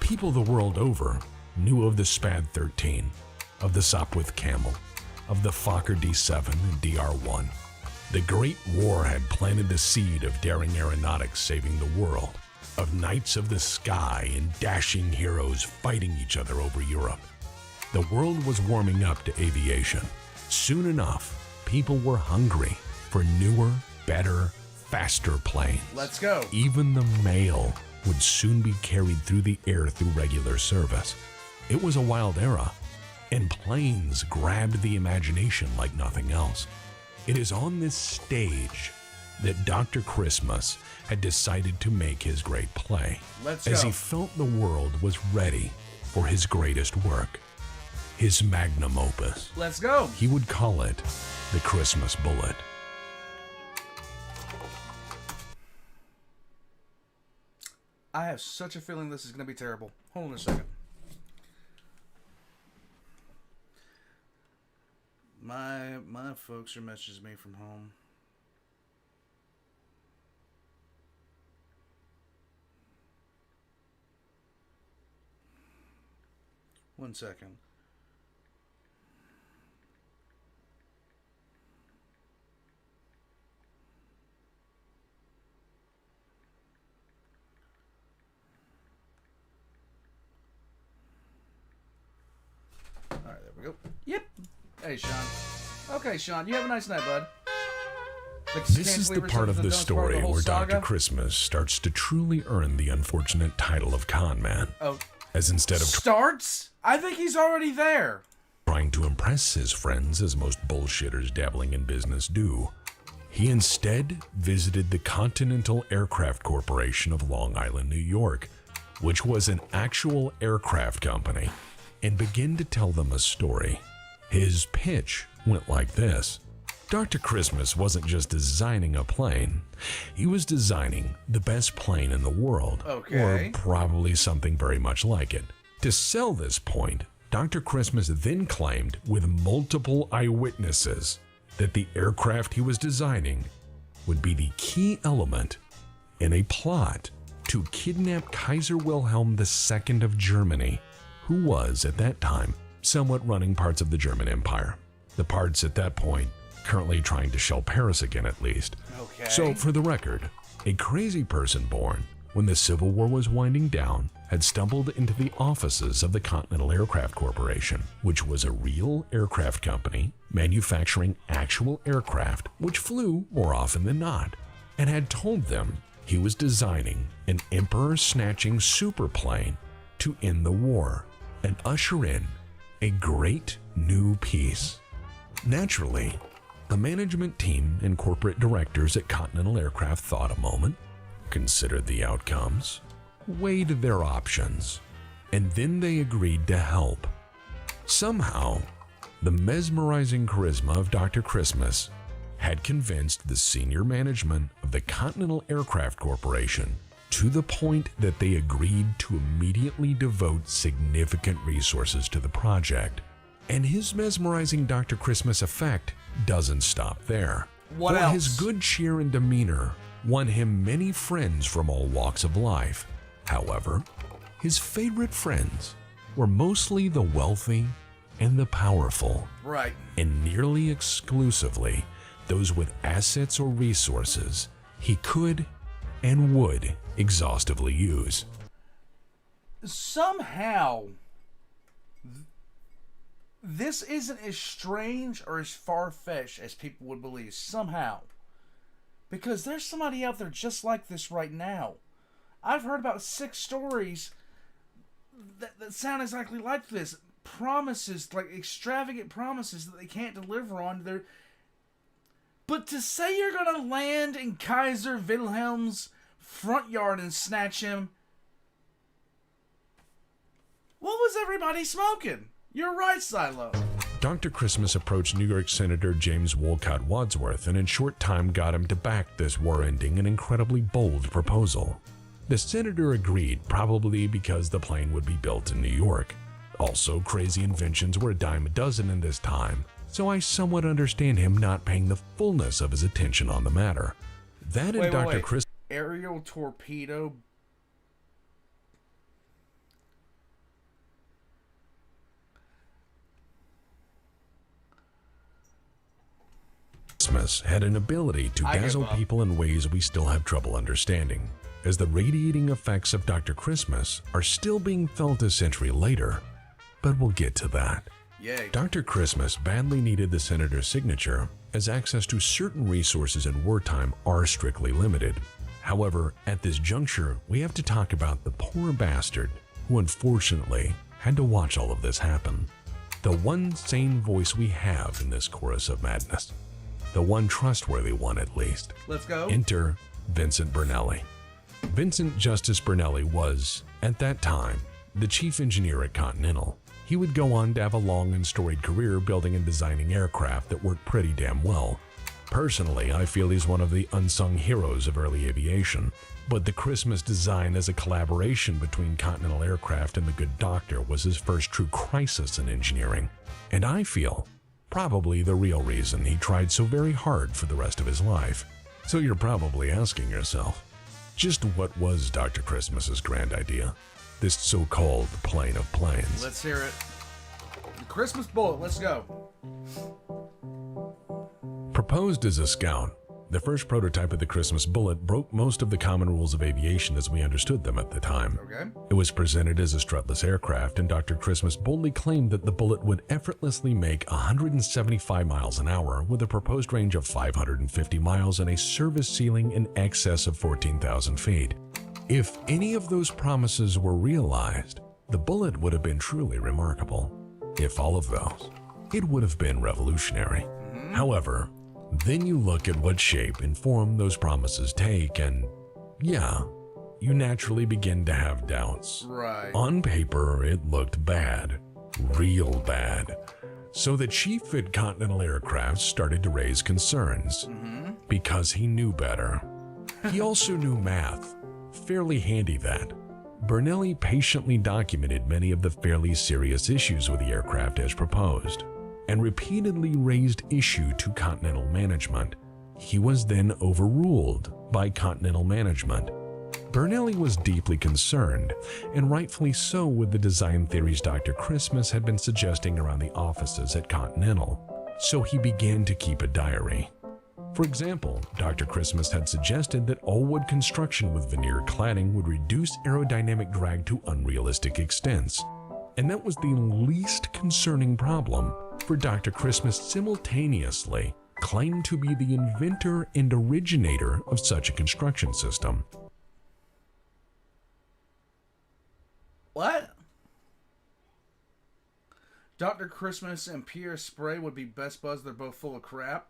People the world over knew of the Spad 13, of the Sopwith Camel, of the Fokker D7 and DR1. The Great War had planted the seed of daring aeronautics saving the world, of knights of the sky and dashing heroes fighting each other over Europe. The world was warming up to aviation. Soon enough, people were hungry for newer, better, faster planes. Let's go. Even the mail would soon be carried through the air through regular service. It was a wild era, and planes grabbed the imagination like nothing else. It is on this stage that Dr. Christmas had decided to make his great play, as he felt the world was ready for his greatest work, his magnum opus. Let's go. He would call it the Christmas Bullet. I have such a feeling this is going to be terrible. Hold on a second. My folks are messaging me from home. One second. All right, there we go. Yep. Hey, Sean. Okay, Sean, you have a nice night, bud. This is the part of the story where Dr. Christmas starts to truly earn the unfortunate title of con man. Oh. As instead of Starts? I think he's already there. Trying to impress his friends, as most bullshitters dabbling in business do, he instead visited the Continental Aircraft Corporation of Long Island, New York, which was an actual aircraft company, and begin to tell them a story. His pitch went like this. Dr. Christmas wasn't just designing a plane, he was designing the best plane in the world, or probably something very much like it. To sell this point, Dr. Christmas then claimed with multiple eyewitnesses that the aircraft he was designing would be the key element in a plot to kidnap Kaiser Wilhelm II of Germany, who was, at that time, somewhat running parts of the German Empire. The parts at that point currently trying to shell Paris again, at least. So, for the record, a crazy person born when the Civil War was winding down had stumbled into the offices of the Continental Aircraft Corporation, which was a real aircraft company manufacturing actual aircraft which flew more often than not, and had told them he was designing an emperor-snatching superplane to end the war and usher in a great new peace. Naturally, the management team and corporate directors at Continental Aircraft thought a moment, considered the outcomes, weighed their options, and then they agreed to help. Somehow, the mesmerizing charisma of Dr. Christmas had convinced the senior management of the Continental Aircraft Corporation to the point that they agreed to immediately devote significant resources to the project. And his mesmerizing Dr. Christmas effect doesn't stop there. What else? His good cheer and demeanor won him many friends from all walks of life. However, his favorite friends were mostly the wealthy and the powerful. Right. And nearly exclusively those with assets or resources he could and would exhaustively use. Somehow, this isn't as strange or as far-fetched as people would believe. Somehow. Because there's somebody out there just like this right now. I've heard about 6 stories that sound exactly like this. Promises, like extravagant promises that they can't deliver on. But to say you're going to land in Kaiser Wilhelm's front yard and snatch him, what was everybody smoking? You're right, Silo. Dr. Christmas approached New York Senator James Wolcott Wadsworth and in short time got him to back this war-ending and incredibly bold proposal. The senator agreed, probably because the plane would be built in New York. Also, crazy inventions were a dime a dozen in this time, so I somewhat understand him not paying the fullness of his attention on the matter. That and Dr. Christmas... Aerial torpedo... Christmas had an ability to dazzle people in ways we still have trouble understanding, as the radiating effects of Dr. Christmas are still being felt a century later, but we'll get to that. Yay. Dr. Christmas badly needed the senator's signature, as access to certain resources in wartime are strictly limited. However, at this juncture, we have to talk about the poor bastard who unfortunately had to watch all of this happen. The one sane voice we have in this chorus of madness. The one trustworthy one, at least. Let's go. Enter Vincent Bernelli. Vincent Justice Bernelli was, at that time, the chief engineer at Continental. He would go on to have a long and storied career building and designing aircraft that worked pretty damn well. Personally, I feel he's one of the unsung heroes of early aviation, but the Christmas design as a collaboration between Continental Aircraft and the good doctor was his first true crisis in engineering, and I feel probably the real reason he tried so very hard for the rest of his life. So you're probably asking yourself, just what was Dr. Christmas's grand idea? This so-called plane of planes. Let's hear it. The Christmas bullet, let's go. Proposed as a scout, the first prototype of the Christmas bullet broke most of the common rules of aviation as we understood them at the time. Okay. It was presented as a strutless aircraft, and Dr. Christmas boldly claimed that the bullet would effortlessly make 175 miles an hour with a proposed range of 550 miles and a service ceiling in excess of 14,000 feet. If any of those promises were realized, the bullet would have been truly remarkable. If all of those, it would have been revolutionary. However, then you look at what shape and form those promises take, and yeah, you naturally begin to have doubts. Right. On paper, it looked bad, real bad. So the chief at Continental Aircraft started to raise concerns because he knew better. He also knew math, fairly handy that. Bernelli patiently documented many of the fairly serious issues with the aircraft as proposed, and repeatedly raised issue to Continental management. He was then overruled by Continental management. Bernelli was deeply concerned, and rightfully so, with the design theories Dr. Christmas had been suggesting around the offices at Continental, so he began to keep a diary. For example, Dr. Christmas had suggested that all-wood construction with veneer cladding would reduce aerodynamic drag to unrealistic extents, and that was the least concerning problem, for Dr. Christmas simultaneously claimed to be the inventor and originator of such a construction system. What? Dr. Christmas and Pierre Spray would be best buds. They're both full of crap.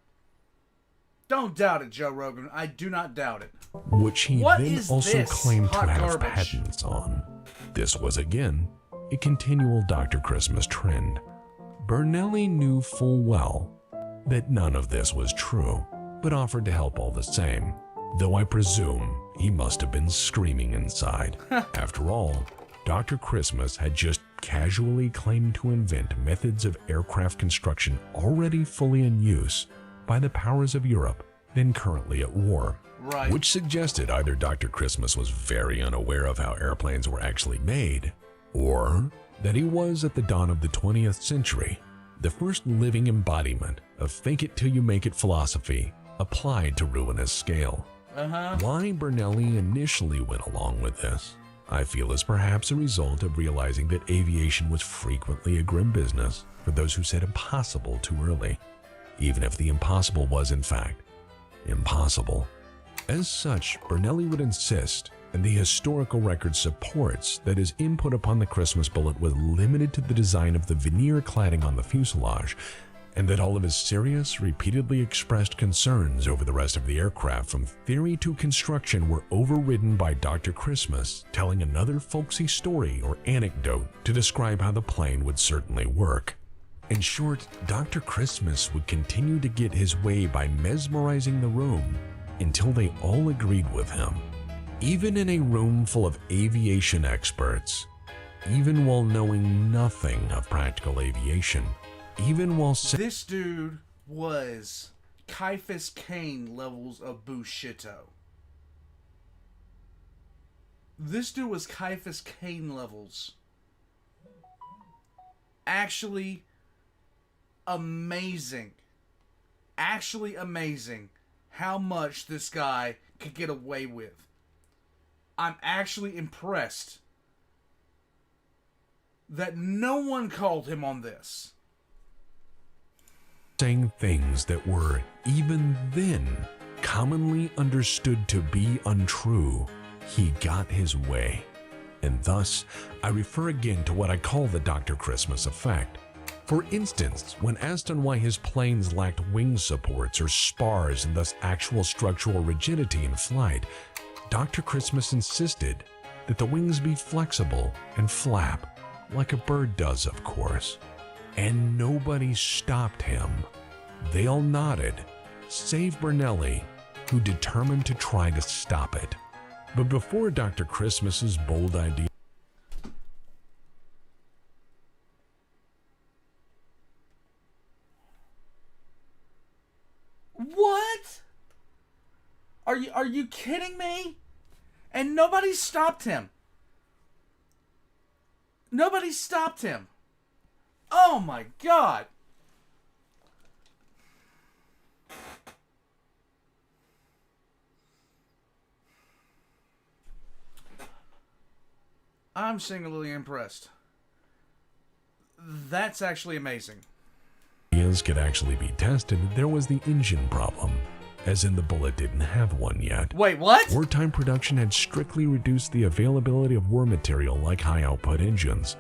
Don't doubt it, Joe Rogan. I do not doubt it. Which he What then is also this? claimed to Hot have garbage. patents on. This was again a continual Dr. Christmas trend. Bernelli knew full well that none of this was true, but offered to help all the same, though I presume he must have been screaming inside. After all, Dr. Christmas had just casually claimed to invent methods of aircraft construction already fully in use by the powers of Europe, then currently at war. Right. Which suggested either Dr. Christmas was very unaware of how airplanes were actually made, or that he was, at the dawn of the 20th century, the first living embodiment of fake-it-till-you-make-it philosophy applied to ruinous scale. Why Bernelli initially went along with this, I feel, is perhaps a result of realizing that aviation was frequently a grim business for those who said impossible too early, even if the impossible was, in fact, impossible. As such, Bernelli would insist, and the historical record supports, that his input upon the Christmas bullet was limited to the design of the veneer cladding on the fuselage, and that all of his serious, repeatedly expressed concerns over the rest of the aircraft from theory to construction were overridden by Dr. Christmas telling another folksy story or anecdote to describe how the plane would certainly work. In short, Dr. Christmas would continue to get his way by mesmerizing the room until they all agreed with him. Even in a room full of aviation experts, even while knowing nothing of practical aviation, even while This dude was Caiaphas Cain levels of bullshitto. This dude was Caiaphas Cain levels. Actually amazing. Actually amazing how much this guy could get away with. I'm actually impressed that no one called him on this. saying things that were, even then, commonly understood to be untrue, he got his way. And thus, I refer again to what I call the Dr. Christmas effect. For instance, when asked on why his planes lacked wing supports or spars and thus actual structural rigidity in flight, Dr. Christmas insisted that the wings be flexible and flap, like a bird does, of course. And nobody stopped him. They all nodded, save Bernelli, who determined to try to stop it. But before Dr. Christmas's bold idea, What? Are you kidding me? And nobody stopped him. Nobody stopped him. Oh my God. I'm singularly impressed. That's actually amazing. ideas could actually be tested, there was the engine problem, as in the bullet didn't have one yet. Wait, what? Wartime production had strictly reduced the availability of war material like high-output engines.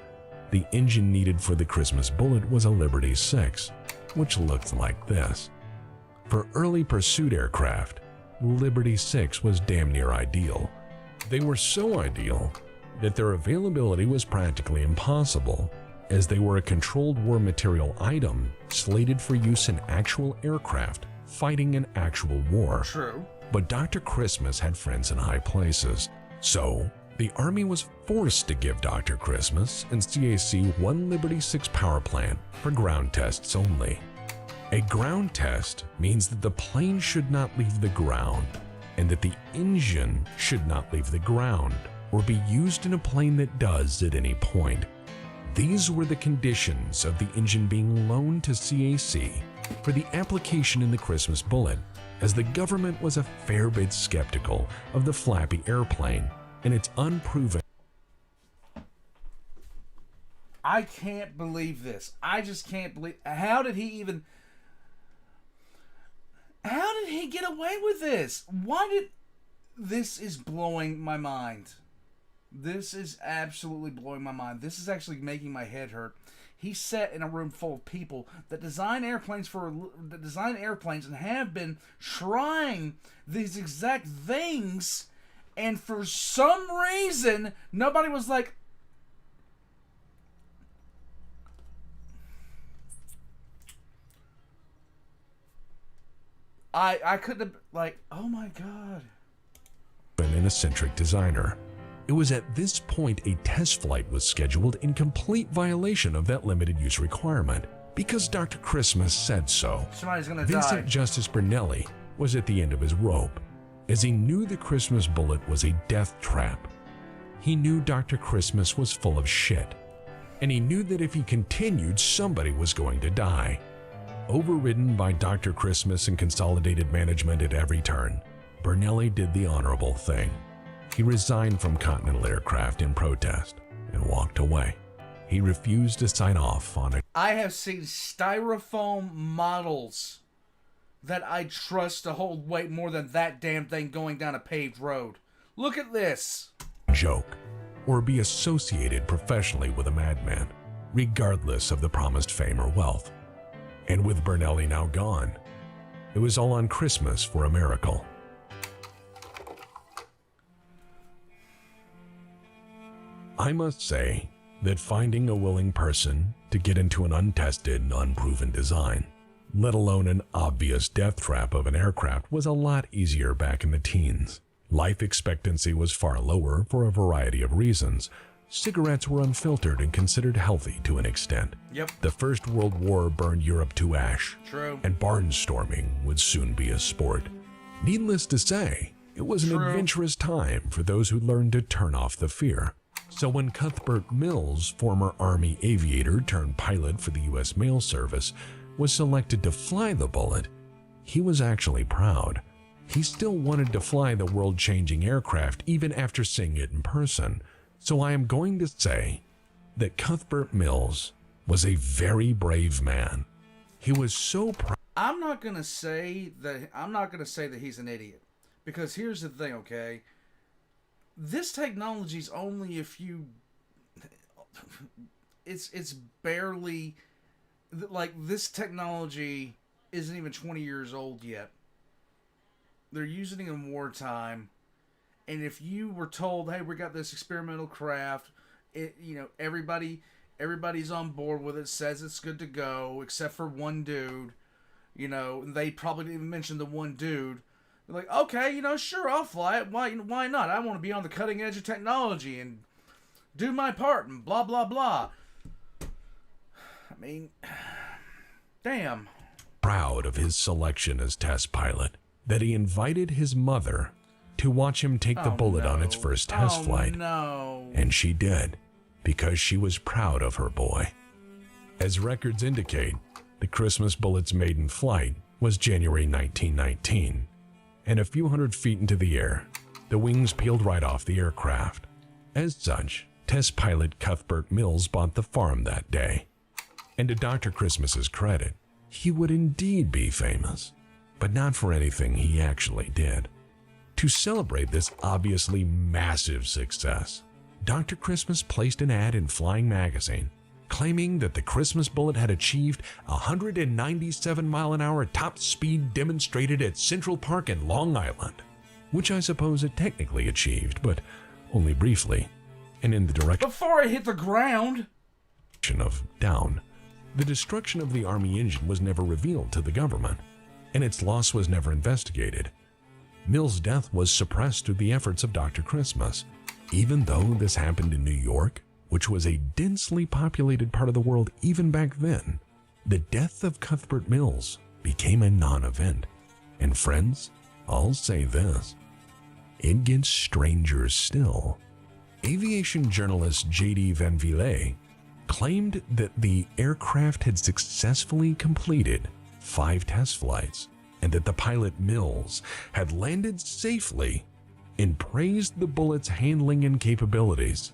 The engine needed for the Christmas bullet was a Liberty 6, which looked like this. For early pursuit aircraft, Liberty 6 was damn near ideal. They were so ideal that their availability was practically impossible, as they were a controlled war material item slated for use in actual aircraft fighting an actual war. True. But Dr. Christmas had friends in high places, so the Army was forced to give Dr. Christmas and CAC one Liberty 6 power plant for ground tests only. A ground test means that the plane should not leave the ground, and that the engine should not leave the ground or be used in a plane that does at any point. These were the conditions of the engine being loaned to CAC for the application in the Christmas bullet, as the government was a fair bit skeptical of the flappy airplane and its unproven. I can't believe this. I just can't believe. How did he get away with this? This is blowing my mind. This is absolutely blowing my mind. This is actually making my head hurt. He sat in a room full of people that design airplanes and have been trying these exact things, and for some reason nobody was like, I couldn't have, like, oh my god. An eccentric designer. It was at this point a test flight was scheduled in complete violation of that limited use requirement, because Dr. Christmas said so. Somebody's gonna Vincent die. Justice Bernelli was at the end of his rope, as he knew the Christmas bullet was a death trap. He knew Dr. Christmas was full of shit, and he knew that if he continued, somebody was going to die. Overridden by Dr. Christmas and consolidated management at every turn, Bernelli did the honorable thing. He resigned from Continental Aircraft in protest and walked away. He refused to sign off on it. I have seen styrofoam models that I trust to hold weight more than that damn thing going down a paved road. Look at this. Joke, or be associated professionally with a madman, regardless of the promised fame or wealth. And with Bernelli now gone, it was all on Christmas for a miracle. I must say that finding a willing person to get into an untested, unproven design, let alone an obvious death trap of an aircraft, was a lot easier back in the teens. Life expectancy was far lower for a variety of reasons. Cigarettes were unfiltered and considered healthy to an extent. Yep. The First World War burned Europe to ash. True. And barnstorming would soon be a sport. Needless to say, it was an adventurous time for those who learned to turn off the fear. So when Cuthbert Mills, former Army aviator turned pilot for the U.S. Mail Service, was selected to fly the bullet, he was actually proud. He still wanted to fly the world-changing aircraft even after seeing it in person. So I am going to say that Cuthbert Mills was a very brave man. He was so proud. I'm not gonna say that he's an idiot, because here's the thing, okay? This technology's only it's barely, like, this technology isn't even 20 years old yet. They're using it in wartime, and if you were told, hey, we got this experimental craft, everybody's on board with it, says it's good to go, except for one dude, they probably didn't even mention the one dude. They're like, okay, sure, I'll fly it. Why not? I want to be on the cutting edge of technology and do my part and blah, blah, blah. I mean, damn. Proud of his selection as test pilot, that he invited his mother to watch him take the bullet on its first test flight. No. And she did, because she was proud of her boy. As records indicate, the Christmas bullet's maiden flight was January 1919. And a few hundred feet into the air, the wings peeled right off the aircraft. As such, test pilot Cuthbert Mills bought the farm that day. And to Dr. Christmas's credit, he would indeed be famous, but not for anything he actually did. To celebrate this obviously massive success, Dr. Christmas placed an ad in Flying Magazine claiming that the Christmas bullet had achieved 197-mile-an-hour top speed demonstrated at Central Park in Long Island. which I suppose it technically achieved, but only briefly, and in the direction Before it hit the ground. of down. The destruction of the Army engine was never revealed to the government, and its loss was never investigated. Mill's death was suppressed through the efforts of Dr. Christmas. Even though this happened in New York, which was a densely populated part of the world even back then, the death of Cuthbert Mills became a non-event. And friends, I'll say this, it gets stranger still. Aviation journalist J.D. Van Ville claimed that the aircraft had successfully completed 5 test flights and that the pilot Mills had landed safely and praised the bullet's handling and capabilities.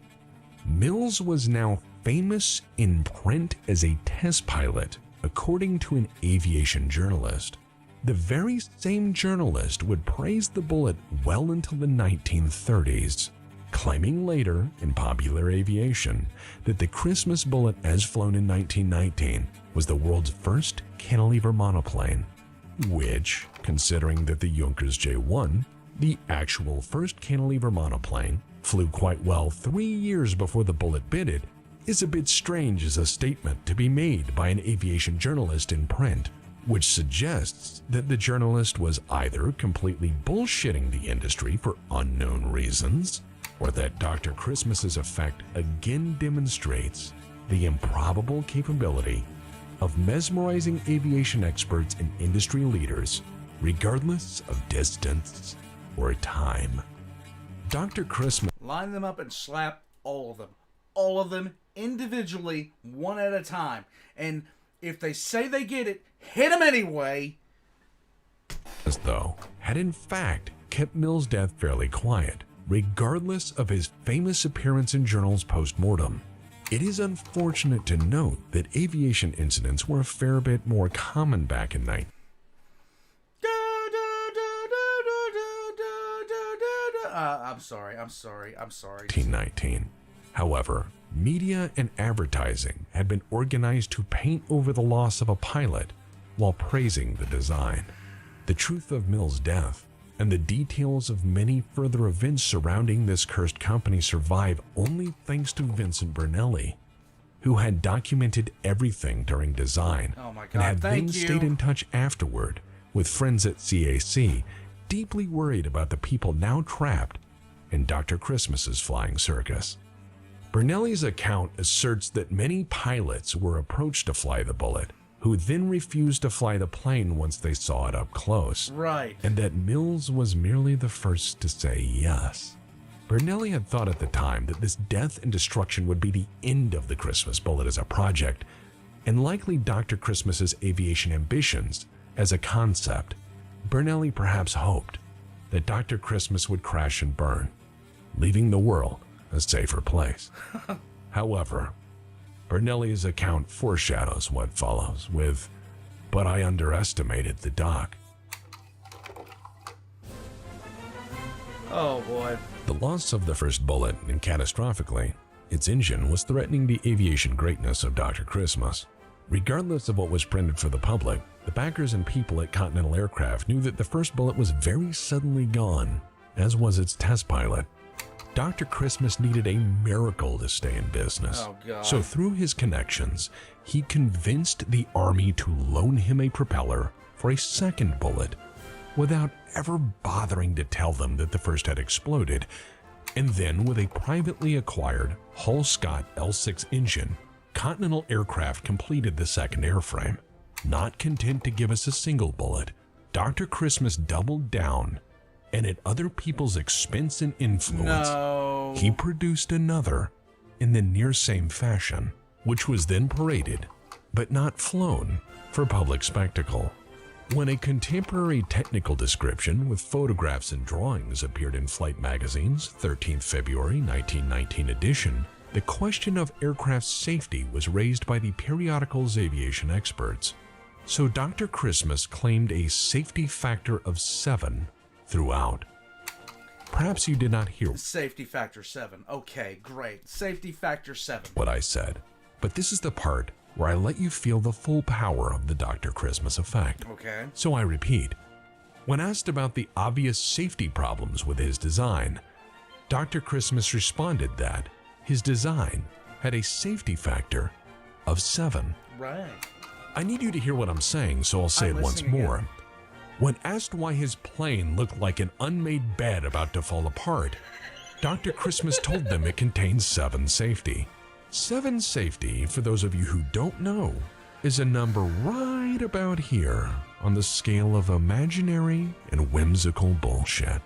Mills was now famous in print as a test pilot, according to an aviation journalist. The very same journalist would praise the bullet well until the 1930s, claiming later in Popular Aviation that the Christmas bullet as flown in 1919 was the world's first cantilever monoplane, which, considering that the Junkers J-1, the actual first cantilever monoplane, flew quite well 3 years before the bullet bit it, is a bit strange as a statement to be made by an aviation journalist in print, which suggests that the journalist was either completely bullshitting the industry for unknown reasons, or that Dr. Christmas's effect again demonstrates the improbable capability of mesmerizing aviation experts and industry leaders, regardless of distance or time. Dr. Christmas Line them up and slap all of them. All of them individually, one at a time. And if they say they get it, hit them anyway. though, had in fact kept Mills' death fairly quiet, regardless of his famous appearance in journals post-mortem. It is unfortunate to note that aviation incidents were a fair bit more common back in 1919. However, media and advertising had been organized to paint over the loss of a pilot while praising the design. The truth of Mills' death and the details of many further events surrounding this cursed company survive only thanks to Vincent Bernelli, who had documented everything during design and had then stayed in touch afterward with friends at CAC, deeply worried about the people now trapped in Dr. Christmas's flying circus. Bernelli's account asserts that many pilots were approached to fly the bullet, who then refused to fly the plane once they saw it up close. Right. And that Mills was merely the first to say yes. Bernelli had thought at the time that this death and destruction would be the end of the Christmas bullet as a project, and likely Dr. Christmas's aviation ambitions as a concept. Bernelli perhaps hoped that Dr. Christmas would crash and burn, leaving the world a safer place. However, Bernelli's account foreshadows what follows with, "But I underestimated the doc." Oh boy. The loss of the first bullet, and catastrophically, its engine was threatening the aviation greatness of Dr. Christmas. Regardless of what was printed for the public, the backers and people at Continental Aircraft knew that the first bullet was very suddenly gone, as was its test pilot. Dr. Christmas needed a miracle to stay in business. Oh, God. So through his connections, he convinced the Army to loan him a propeller for a second bullet, without ever bothering to tell them that the first had exploded. And then with a privately acquired Hull-Scott L6 engine, Continental Aircraft completed the second airframe. Not content to give us a single bullet, Dr. Christmas doubled down, and at other people's expense and influence, he produced another in the near same fashion, which was then paraded, but not flown, for public spectacle. When a contemporary technical description with photographs and drawings appeared in Flight Magazine's 13th February 1919 edition, the question of aircraft safety was raised by the periodical's aviation experts. So Dr. Christmas claimed a safety factor of 7 throughout. Perhaps you did not hear Safety factor 7. Okay, great. Safety factor 7. what I said, but this is the part where I let you feel the full power of the Dr. Christmas effect. Okay. So I repeat, When asked about the obvious safety problems with his design, Dr. Christmas responded that his design had a safety factor of 7. Right. I need you to hear what I'm saying, so I'll say it once more. Again. When asked why his plane looked like an unmade bed about to fall apart, Dr. Christmas told them it contains 7 safety. 7 safety, for those of you who don't know, is a number right about here on the scale of imaginary and whimsical bullshit.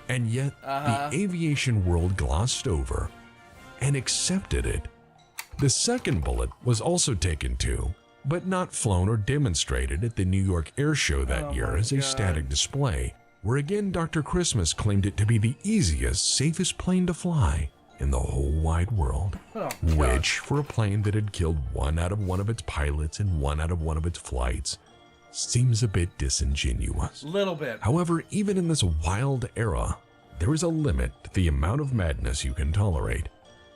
And yet, the aviation world glossed over and accepted it. The second bullet was also taken to, but not flown or demonstrated at the New York Air Show that year as a static display, where again Dr. Christmas claimed it to be the easiest, safest plane to fly in the whole wide world, which, for a plane that had killed 1 out of 1 of its pilots and 1 out of 1 of its flights, seems a bit disingenuous. Little bit. However, even in this wild era, there is a limit to the amount of madness you can tolerate,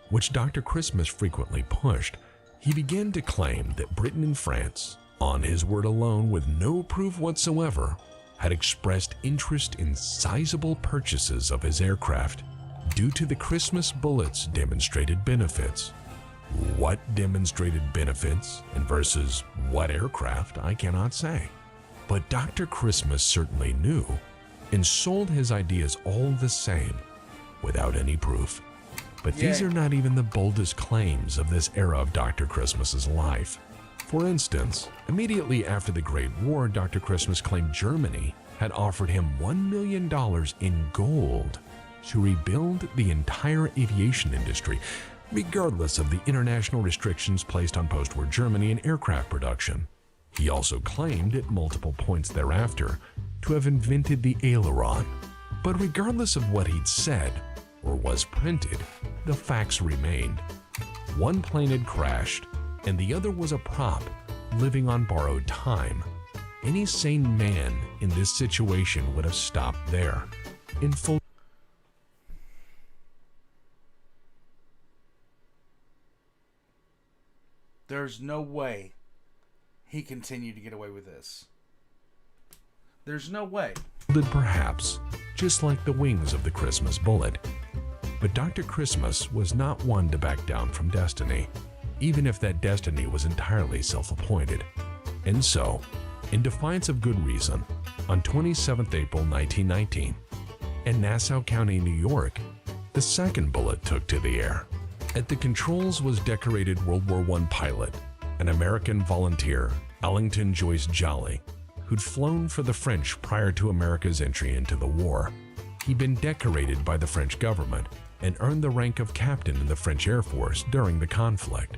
which Dr. Christmas frequently pushed. He began to claim that Britain and France, on his word alone with no proof whatsoever, had expressed interest in sizable purchases of his aircraft due to the Christmas bullets' demonstrated benefits. What demonstrated benefits and versus what aircraft, I cannot say. But Dr. Christmas certainly knew and sold his ideas all the same, without any proof. But these are not even the boldest claims of this era of Dr. Christmas's life. For instance, immediately after the Great War, Dr. Christmas claimed Germany had offered him $1 million in gold to rebuild the entire aviation industry, regardless of the international restrictions placed on post-war Germany in aircraft production. He also claimed at multiple points thereafter to have invented the aileron. But regardless of what he'd said or was printed, the facts remained. One plane had crashed, and the other was a prop living on borrowed time. Any sane man in this situation would have stopped there. In full. There's no way he continued to get away with this. There's no way. Perhaps, just like the wings of the Christmas bullet. But Dr. Christmas was not one to back down from destiny, even if that destiny was entirely self-appointed. And so, in defiance of good reason, on 27th April 1919, in Nassau County, New York, the second bullet took to the air. At the controls was decorated World War I pilot, an American volunteer, Ellington Joyce Jolly, who'd flown for the French prior to America's entry into the war. He'd been decorated by the French government and earned the rank of captain in the French Air Force during the conflict.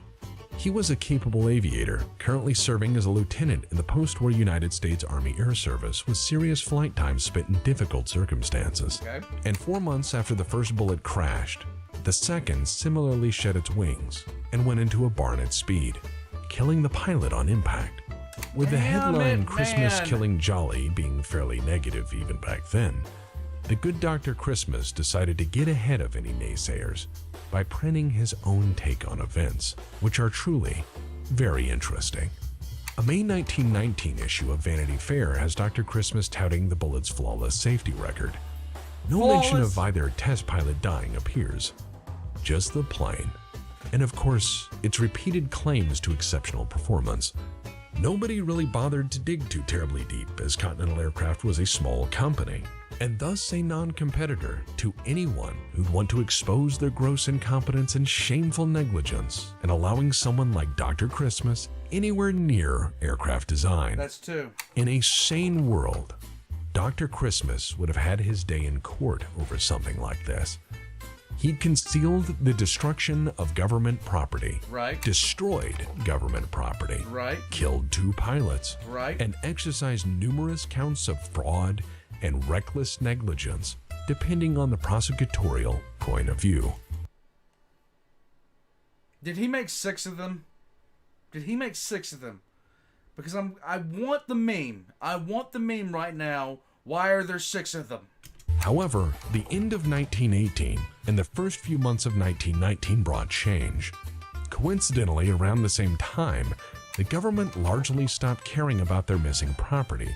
He was a capable aviator, currently serving as a lieutenant in the post-war United States Army Air Service with serious flight time spent in difficult circumstances. And 4 months after the first bullet crashed, the second similarly shed its wings and went into a barn at speed, killing the pilot on impact. With the headline Christmas killing Jolly being fairly negative even back then, the good Dr. Christmas decided to get ahead of any naysayers by printing his own take on events, which are truly very interesting. A May 1919 issue of Vanity Fair has Dr. Christmas touting the bullet's flawless safety record. No mention of either test pilot dying appears, just the plane, and of course, its repeated claims to exceptional performance. Nobody really bothered to dig too terribly deep, as Continental Aircraft was a small company, and thus a non-competitor to anyone who'd want to expose their gross incompetence and shameful negligence in allowing someone like Dr. Christmas anywhere near aircraft design. That's two. In a sane world, Dr. Christmas would have had his day in court over something like this. He'd concealed the destruction of government property, destroyed government property, killed 2 pilots, and exercised numerous counts of fraud and reckless negligence, depending on the prosecutorial point of view. Did he make 6 of them? Did he make 6 of them? Because I want the meme. I want the meme right now. Why are there 6 of them? However, the end of 1918 and the first few months of 1919 brought change. Coincidentally, around the same time, the government largely stopped caring about their missing property,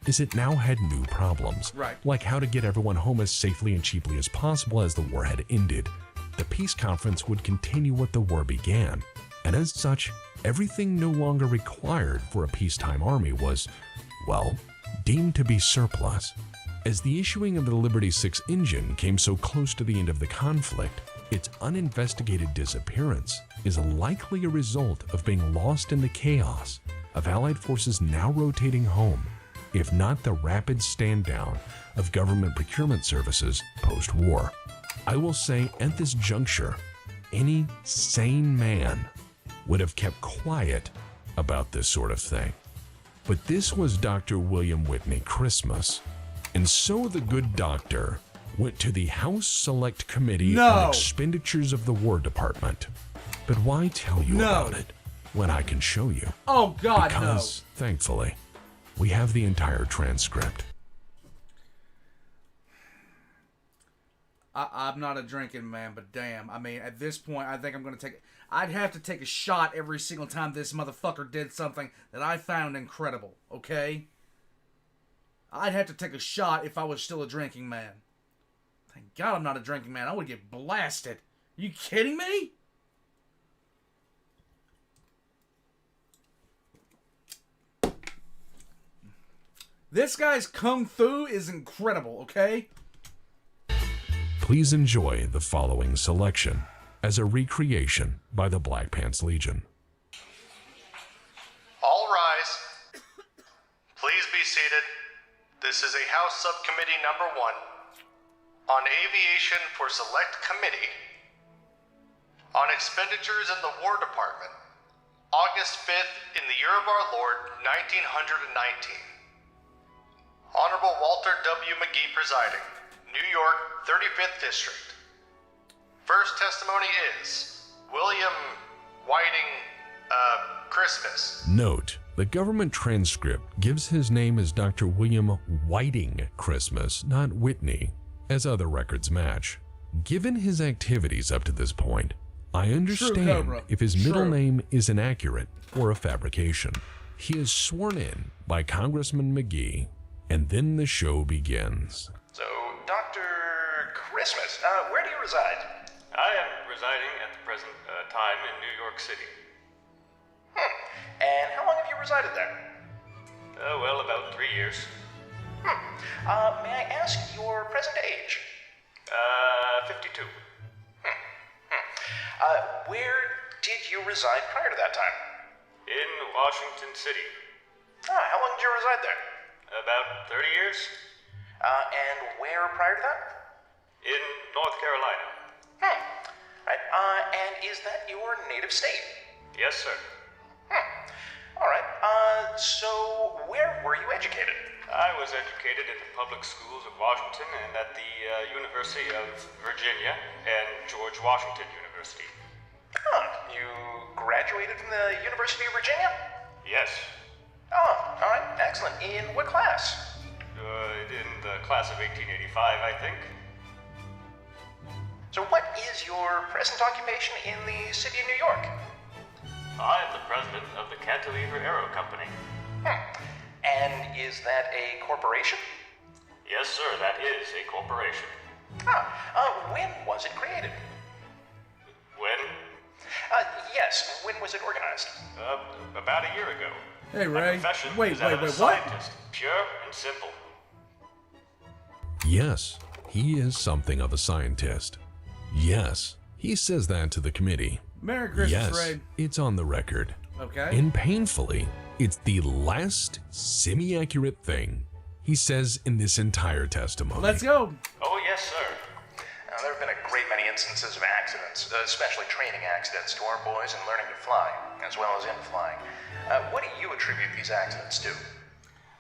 is it now had new problems. Right. Like how to get everyone home as safely and cheaply as possible as the war had ended. The peace conference would continue what the war began. And as such, everything no longer required for a peacetime army was, well, deemed to be surplus. As the issuing of the Liberty 6 engine came so close to the end of the conflict, its uninvestigated disappearance is likely a result of being lost in the chaos of Allied forces now rotating home, if not the rapid stand-down of government procurement services post-war. I will say at this juncture, any sane man would have kept quiet about this sort of thing. But this was Dr. William Whitney Christmas, and so the good doctor went to the House Select Committee on Expenditures of the War Department. But why tell you about it when I can show you? Oh, God, because, thankfully, we have the entire transcript. I'm not a drinking man, but damn. I mean, at this point, I think I'm going to take... I'd have to take a shot every single time this motherfucker did something that I found incredible, okay? I'd have to take a shot if I was still a drinking man. Thank God I'm not a drinking man. I would get blasted. You kidding me? This guy's kung fu is incredible, okay? Please enjoy the following selection as a recreation by the Black Pants Legion. All rise. Please be seated. This is a House Subcommittee number 1 on Aviation for Select Committee on Expenditures in the War Department, August 5th in the year of our Lord, 1919. Honorable Walter W. McGee presiding, New York, 35th District. First testimony is William Whiting, Christmas. Note, the government transcript gives his name as Dr. William Whiting Christmas, not Whitney, as other records match. Given his activities up to this point, I understand if his middle name is inaccurate or a fabrication. He is sworn in by Congressman McGee, and then the show begins. So, Dr. Christmas, where do you reside? I am residing at the present time in New York City. And how long have you resided there? Well, about 3 years. May I ask your present age? 52. Where did you reside prior to that time? In Washington City. How long did you reside there? About 30 years. And where prior to that? In North Carolina. Right, and is that your native state? Yes, sir. All right, so where were you educated? I was educated in the public schools of Washington and at the University of Virginia and George Washington University. You graduated from the University of Virginia? Yes. Oh, all right, excellent. In what class? In the class of 1885, I think. So what is your present occupation in the city of New York? I am the president of the Cantilever Aero Company. And is that a corporation? Yes, sir, that is a corporation. When was it created? When? Yes, when was it organized? About a year ago. Hey, My Ray. profession Wait, is that of a what? scientist, pure and simple. Yes, he is something of a scientist. Yes, he says that to the committee. Merry Christmas, Yes, Ray. it's on the record. Okay. And painfully, it's the last semi-accurate thing he says in this entire testimony. Let's go. Oh, yes, sir. Now, there have been a great many instances of accidents, especially training accidents to our boys in learning to fly, as well as in flying. What do you attribute these accidents to?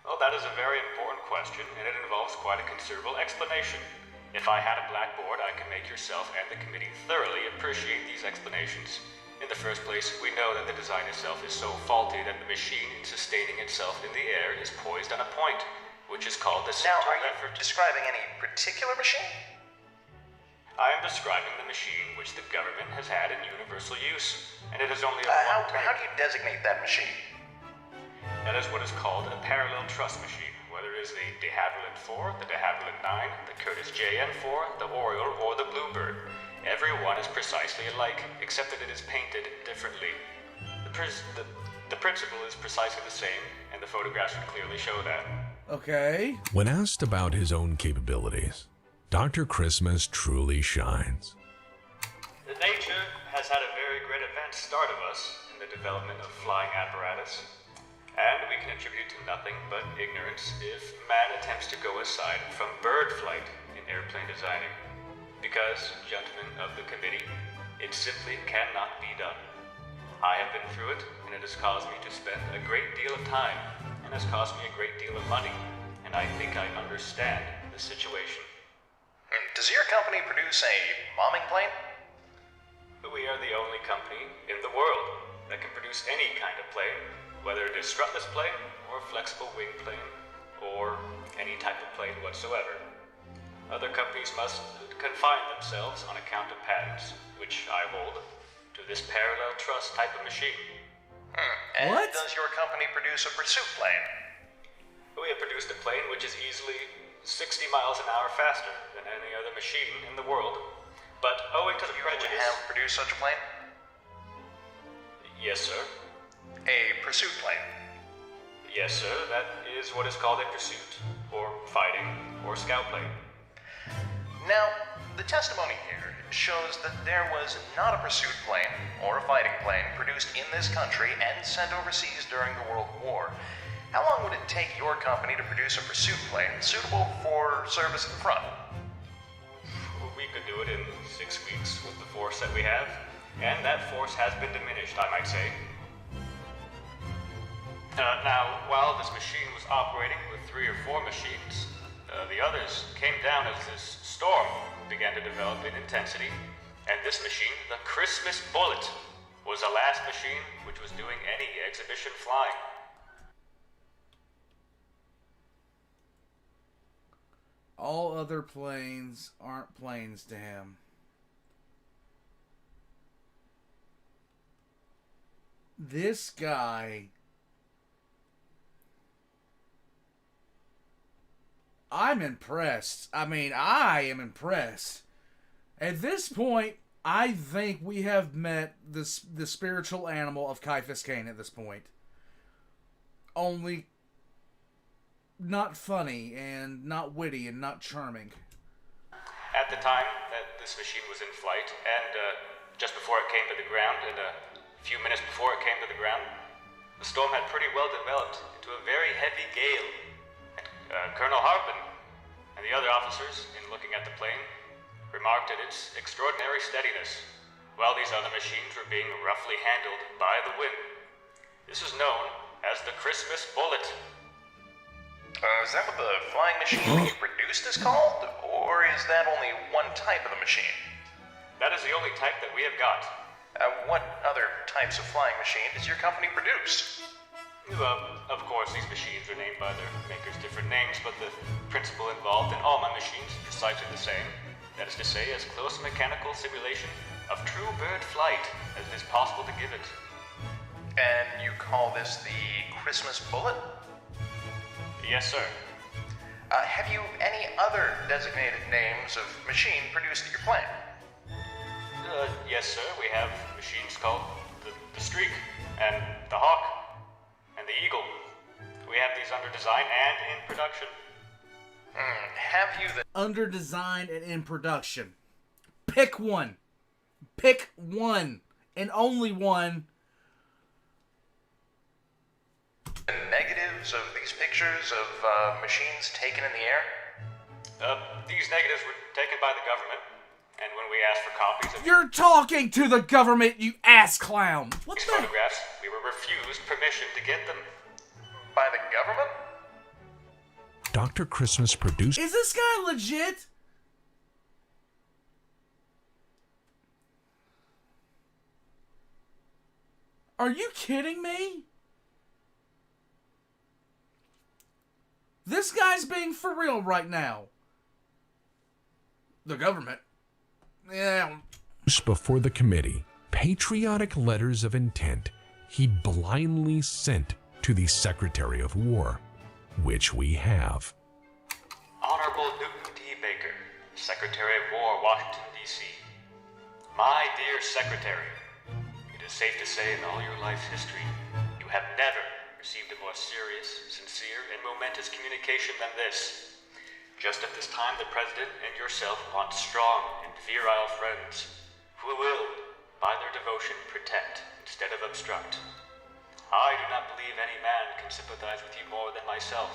Well, that is a very important question, and it involves quite a considerable explanation. If I had a blackboard, I could make yourself and the committee thoroughly appreciate these explanations. In the first place, we know that the design itself is so faulty that the machine, in sustaining itself in the air, is poised on a point, which is called the center Now, are of you effort. describing any particular machine? I am describing the machine which the government has had in universal use, and it is only of How one type. do you designate that machine? That is what is called a parallel truss machine, where whether it is the de Havilland 4, the de Havilland 9, the Curtis JN4, the Oriole, or the Bluebird. Every one is precisely alike, except that it is painted differently. The principle is precisely the same, and the photographs would clearly show that. Okay. When asked about his own capabilities, Dr. Christmas truly shines. The nature has had a very great advanced start of us in the development of flying apparatus, and we can attribute it to nothing but ignorance if man attempts to go aside from bird flight in airplane designing. Because, gentlemen of the committee, it simply cannot be done. I have been through it, and it has caused me to spend a great deal of time, and has cost me a great deal of money, and I think I understand the situation. Does your company produce a bombing plane? We are the only company in the world that can produce any kind of plane, whether it is strutless plane, or flexible wing plane, or any type of plane whatsoever. Other companies must confine themselves on account of patents, which I hold, to this parallel truss type of machine. And What? does your company produce a pursuit plane? We have produced a plane which is easily 60 miles an hour faster than any other machine in the world, but owing to the You prejudice... have produced such a plane? Yes, sir. A pursuit plane? Yes, sir. That is what is called a pursuit, or fighting, or scout plane. Now, the testimony here shows that there was not a pursuit plane or a fighting plane produced in this country and sent overseas during the World War. How long would it take your company to produce a pursuit plane suitable for service at the front? We could do it in 6 weeks with the force that we have, and that force has been diminished, I might say. Now, while this machine was operating with 3 or 4 machines, the others came down as this storm began to develop in intensity, and this machine, the Christmas Bullet, was the last machine which was doing any exhibition flying. All other planes aren't planes to him. This guy... I'm impressed. I mean, I am impressed. At this point, I think we have met the spiritual animal of Caiaphas Cain at this point. Only not funny and not witty and not charming. At the time that this machine was in flight, and just before it came to the ground, and a few minutes before it came to the ground, the storm had pretty well developed into a very heavy gale. Colonel Harpin and the other officers, in looking at the plane, remarked at its extraordinary steadiness, while these other machines were being roughly handled by the wind. This is known as the Christmas Bullet. Is that what the flying machine you produced is called? Or is that only one type of the machine? That is the only type that we have got. What other types of flying machine does your company produce? Of course, these machines are named by their makers' different names, but the principle involved in all my machines is precisely the same. That is to say, as close mechanical simulation of true bird flight as it is possible to give it. And you call this the Christmas Bullet? Yes, sir. Have you any other designated names of machine produced at your plant? Yes, sir. We have machines called the Streak, and the Hawk, and the Eagle. We have these under design and in production. Have you the... Under design and in production. Pick one. Pick one. And only one. negatives of these pictures of machines taken in the air? These negatives were taken by the government, and when we asked for copies of You're talking to the government, you ass clown. What these the? photographs, we were refused permission to get them. By the government? Dr. Christmas produced... Is this guy legit? Are you kidding me? This guy's being for real right now. The government. Yeah. Before the committee, patriotic letters of intent he blindly sent to the Secretary of War. which we have. Honorable Newton D. Baker, Secretary of War, Washington, D.C. My dear Secretary, it is safe to say in all your life's history, you have never received a more serious, sincere, and momentous communication than this. Just at this time, the President and yourself want strong and virile friends who will, by their devotion, protect instead of obstruct. I do not believe any man can sympathize with you more than myself,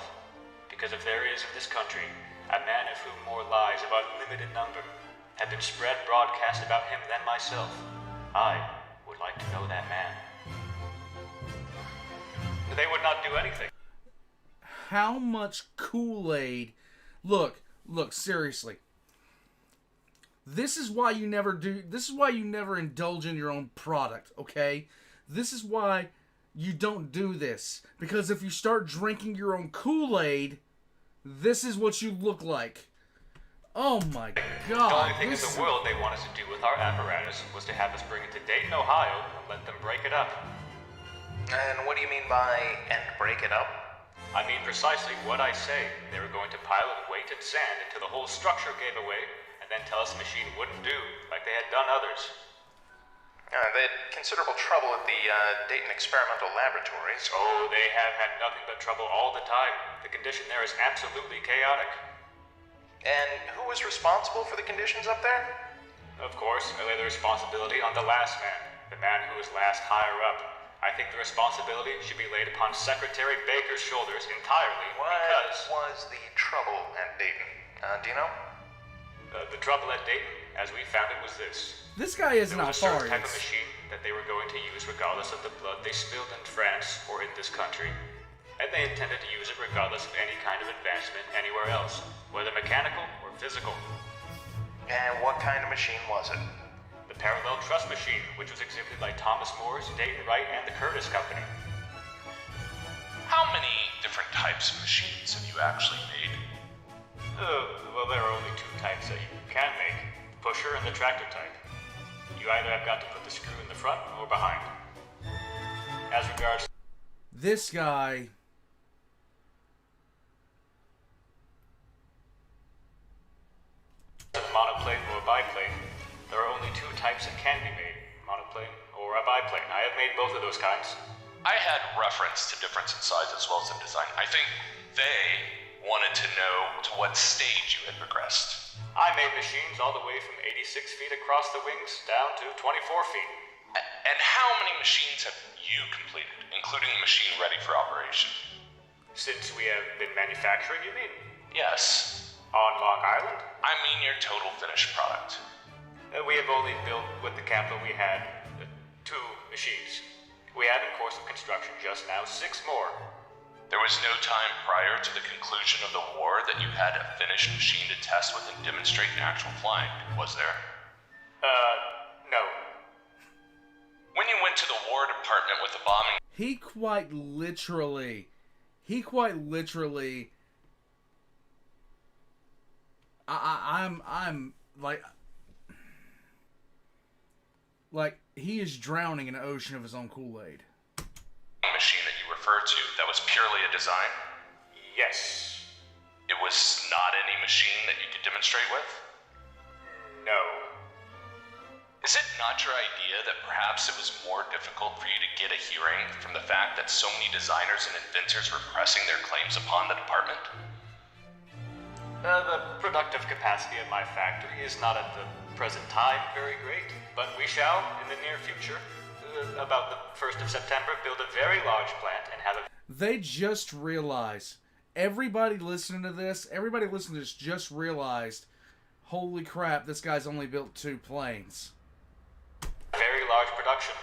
because if there is in this country a man of whom more lies of unlimited number have been spread broadcast about him than myself, I would like to know that man. They would not do anything. How much Kool-Aid? Look, seriously. This is why you never indulge in your own product, okay? This is why you don't do this. Because if you start drinking your own Kool-Aid, this is what you look like. Oh my God. The only thing in the world they wanted to do with our apparatus was to have us bring it to Dayton, Ohio, and let them break it up. And what do you mean by, and break it up? I mean precisely what I say. They were going to pile in weight and sand until the whole structure gave away, and then tell us the machine wouldn't do, like they had done others. They had considerable trouble at the Dayton Experimental Laboratories. Oh, they have had nothing but trouble all the time. The condition there is absolutely chaotic. And who was responsible for the conditions up there? Of course, I lay the responsibility on the last man, the man who was last higher up. I think the responsibility should be laid upon Secretary Baker's shoulders entirely. What because was the trouble at Dayton? Do you know? The trouble at Dayton, as we found it, was this. This guy is There not was a certain far. type of machine that they were going to use regardless of the blood they spilled in France or in this country. And they intended to use it regardless of any kind of advancement anywhere else, whether mechanical or physical. And what kind of machine was it? The parallel truss machine, which was exhibited by Thomas Moores, Dayton Wright, and the Curtis Company. How many different types of machines have you actually made? Well, there are only two types that you can make, the pusher and the tractor type. You either have got to put the screw in the front or behind. As regards This guy. to the monoplane or biplane, there are only two types that can be made, monoplane or a biplane. I have made both of those kinds. I had reference to difference in size as well as in design. I think they wanted to know to what stage you had progressed. I made machines all the way from 86 feet across the wings down to 24 feet. And how many machines have you completed, including the machine ready for operation? Since we have been manufacturing, you mean? Yes. On Long Island? I mean your total finished product. We have only built, with the capital we had, 2 machines. We have in course of construction just now 6 more. There was no time prior to the conclusion of the war that you had a finished machine to test with and demonstrate in actual flying, was there? No. When you went to the War Department with the bombing... He quite literally. I'm like he is drowning in an ocean of his own Kool-Aid. machine that you refer to, that was purely a design? Yes. It was not any machine that you could demonstrate with? No. Is it not your idea that perhaps it was more difficult for you to get a hearing from the fact that so many designers and inventors were pressing their claims upon the department? The productive capacity of my factory is not at the present time very great, but we shall, in the near future, about the 1st of September, build a very large plant and have a... They just realized, everybody listening to this just realized, holy crap, this guy's only built 2 planes. very large production.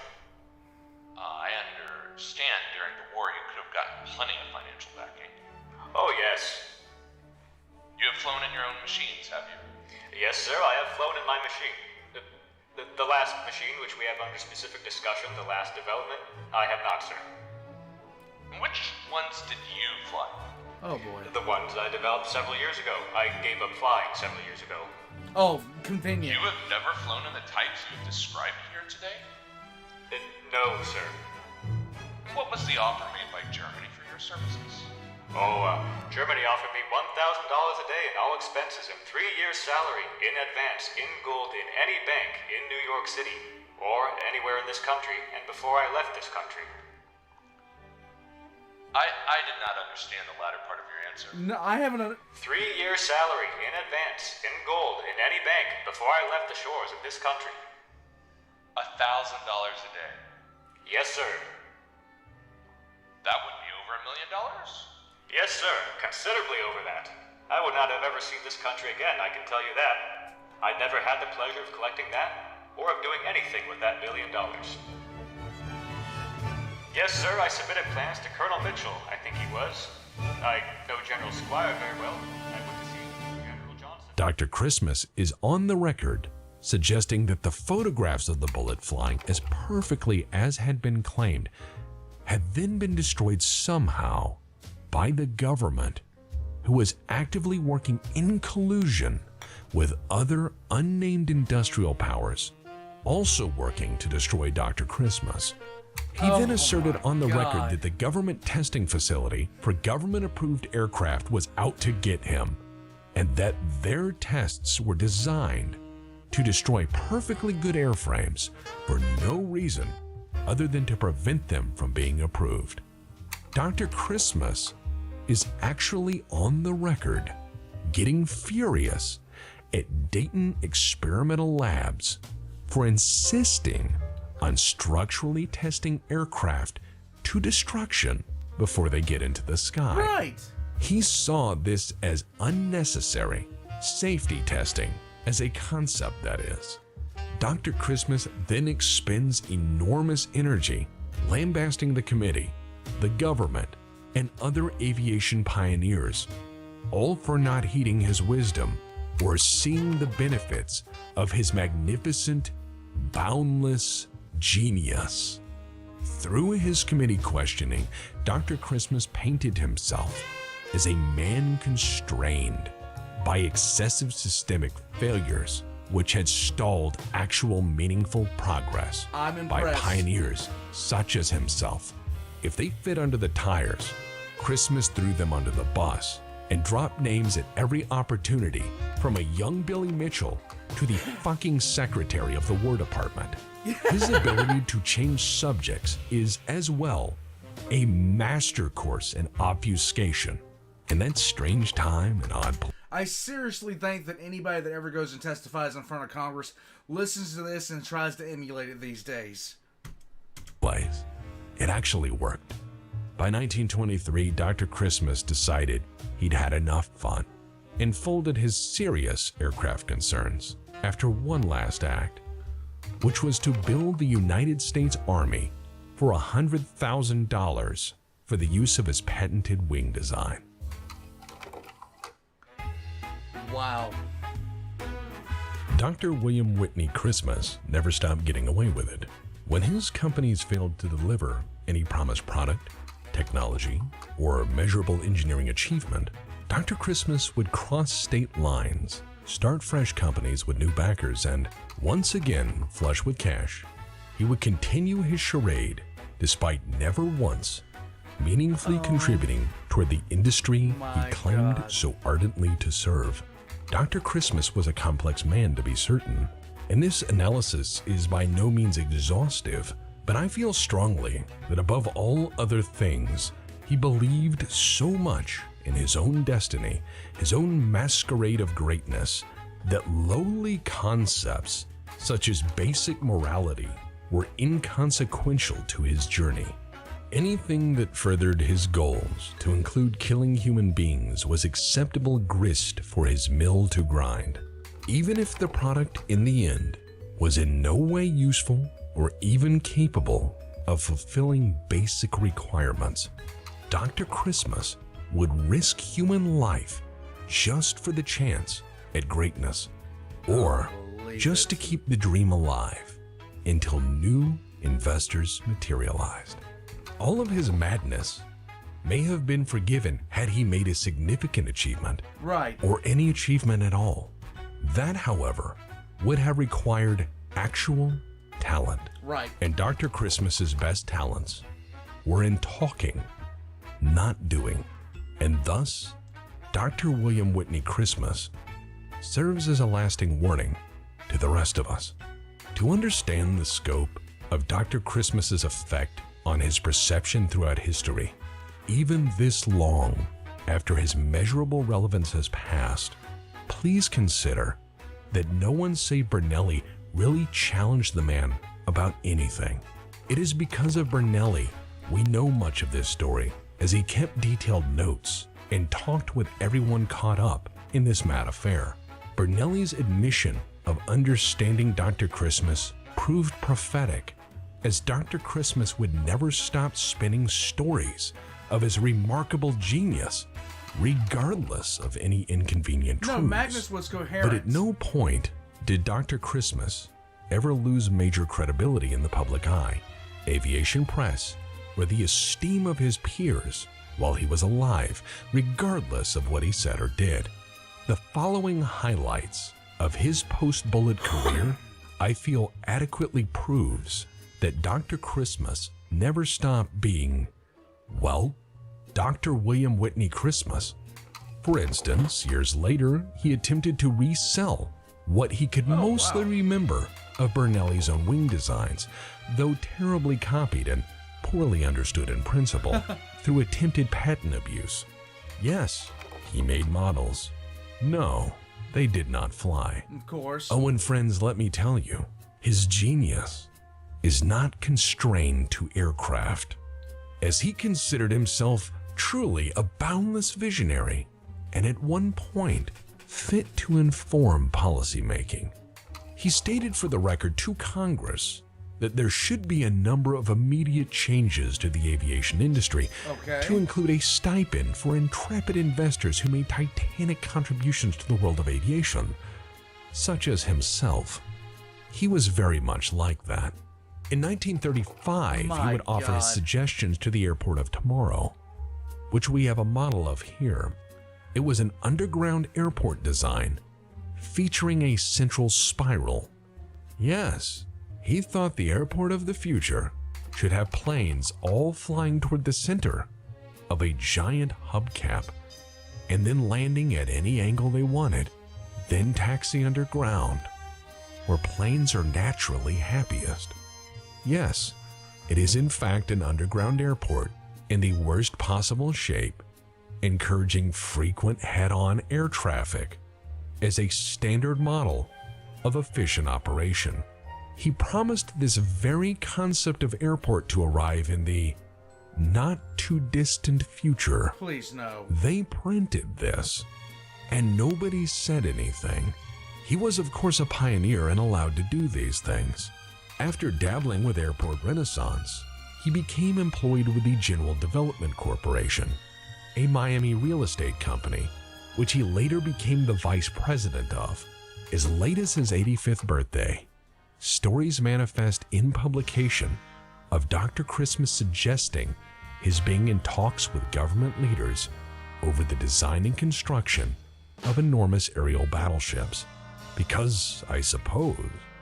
I understand during the war you could have gotten plenty of financial backing. Oh, yes. You have flown in your own machines, have you? Yes, sir, I have flown in my machine. The last machine, which we have under specific discussion, the last development, I have not, sir. Which ones did you fly? Oh boy. The ones I developed several years ago. I gave up flying several years ago. Oh, convenient. You have never flown in the types you have described here today? No, sir. And what was the offer made by Germany for your services? Germany offered me $1,000 a day and all expenses and 3 years' salary in advance in gold in any bank in New York City or anywhere in this country and before I left this country. I did not understand the latter part of your answer. No, I haven't. 3 years' salary in advance in gold in any bank before I left the shores of this country. $1,000 a day. Yes, sir. That would be over $1 million? Yes, sir. Considerably over that. I would not have ever seen this country again, I can tell you that. I never had the pleasure of collecting that, or of doing anything with that $1 million. Yes, sir, I submitted plans to Colonel Mitchell, I think he was. I know General Squire very well. I went to see General Johnson. Dr. Christmas is on the record suggesting that the photographs of the bullet flying as perfectly as had been claimed had then been destroyed somehow by the government, who was actively working in collusion with other unnamed industrial powers, also working to destroy Dr. Christmas. He then asserted on the record that the government testing facility for government-approved aircraft was out to get him, and that their tests were designed to destroy perfectly good airframes for no reason other than to prevent them from being approved. Dr. Christmas is actually on the record getting furious at Dayton Experimental Labs for insisting on structurally testing aircraft to destruction before they get into the sky. Right. He saw this as unnecessary safety testing, as a concept that is. Dr. Christmas then expends enormous energy lambasting the committee, the government, and other aviation pioneers, all for not heeding his wisdom or seeing the benefits of his magnificent, boundless genius. Through his committee questioning, Dr. Christmas painted himself as a man constrained by excessive systemic failures, which had stalled actual meaningful progress by pioneers such as himself. If they fit under the tires, Christmas threw them under the bus and dropped names at every opportunity, from a young Billy Mitchell to the fucking secretary of the War Department. His ability to change subjects is, as well, a master course in obfuscation. In that strange time and odd place, I seriously think that anybody that ever goes and testifies in front of Congress listens to this and tries to emulate it these days. It actually worked. By 1923, Dr. Christmas decided he'd had enough fun and folded his serious aircraft concerns after one last act, which was to build the United States Army for $100,000 for the use of his patented wing design. Wow. Dr. William Whitney Christmas never stopped getting away with it. When his companies failed to deliver any promised product, technology, or measurable engineering achievement, Dr. Christmas would cross state lines, start fresh companies with new backers, and once again, flush with cash, he would continue his charade despite never once meaningfully contributing toward the industry he claimed so ardently to serve. Dr. Christmas was a complex man, to be certain, and this analysis is by no means exhaustive, but I feel strongly that above all other things, he believed so much in his own destiny, his own masquerade of greatness, that lowly concepts such as basic morality were inconsequential to his journey. Anything that furthered his goals to include killing human beings was acceptable grist for his mill to grind, even if the product in the end was in no way useful or even capable of fulfilling basic requirements. Dr. Christmas would risk human life just for the chance at greatness, or just to keep the dream alive until new investors materialized. All of his madness may have been forgiven had he made a significant achievement, Right. or any achievement at all. That, however, would have required actual talent. Right. And Dr. Christmas's best talents were in talking, not doing, And thus, Dr. William Whitney Christmas serves as a lasting warning to the rest of us. To understand the scope of Dr. Christmas's effect on his perception throughout history, even this long after his measurable relevance has passed, please consider that no one save Bernelli really challenged the man about anything. It is because of Bernelli we know much of this story, as he kept detailed notes and talked with everyone caught up in this mad affair. Bernelli's admission of understanding Dr. Christmas proved prophetic, as Dr. Christmas would never stop spinning stories of his remarkable genius, regardless of any inconvenient truths. No, Magnus was coherent. But at no point did Dr. Christmas ever lose major credibility in the public eye, aviation press, or the esteem of his peers while he was alive, regardless of what he said or did. The following highlights of his post-bullet career, I feel adequately proves that Dr. Christmas never stopped being, well, Dr. William Whitney Christmas. For instance, years later, he attempted to resell what he could mostly remember of Bernelli's own wing designs, though terribly copied and poorly understood in principle, through attempted patent abuse. Yes, he made models. No, they did not fly. Of course. Oh, and friends, let me tell you, his genius is not constrained to aircraft, as he considered himself truly a boundless visionary, and at one point fit to inform policymaking. He stated for the record to Congress that there should be a number of immediate changes to the aviation industry, to include a stipend for intrepid investors who made titanic contributions to the world of aviation, such as himself. He was very much like that. In 1935, he would offer his suggestions to the airport of tomorrow, which we have a model of here. It was an underground airport design featuring a central spiral. Yes, he thought the airport of the future should have planes all flying toward the center of a giant hubcap and then landing at any angle they wanted, then taxi underground, where planes are naturally happiest. Yes, it is in fact an underground airport in the worst possible shape, encouraging frequent head-on air traffic as a standard model of efficient operation. He promised this very concept of airport to arrive in the not-too-distant future. Please no. They printed this, and nobody said anything. He was, of course, a pioneer and allowed to do these things. After dabbling with airport renaissance, he became employed with the General Development Corporation, a Miami real estate company, which he later became the vice president of. As late as his 85th birthday, stories manifest in publication of Dr. Christmas suggesting his being in talks with government leaders over the design and construction of enormous aerial battleships. Because, I suppose,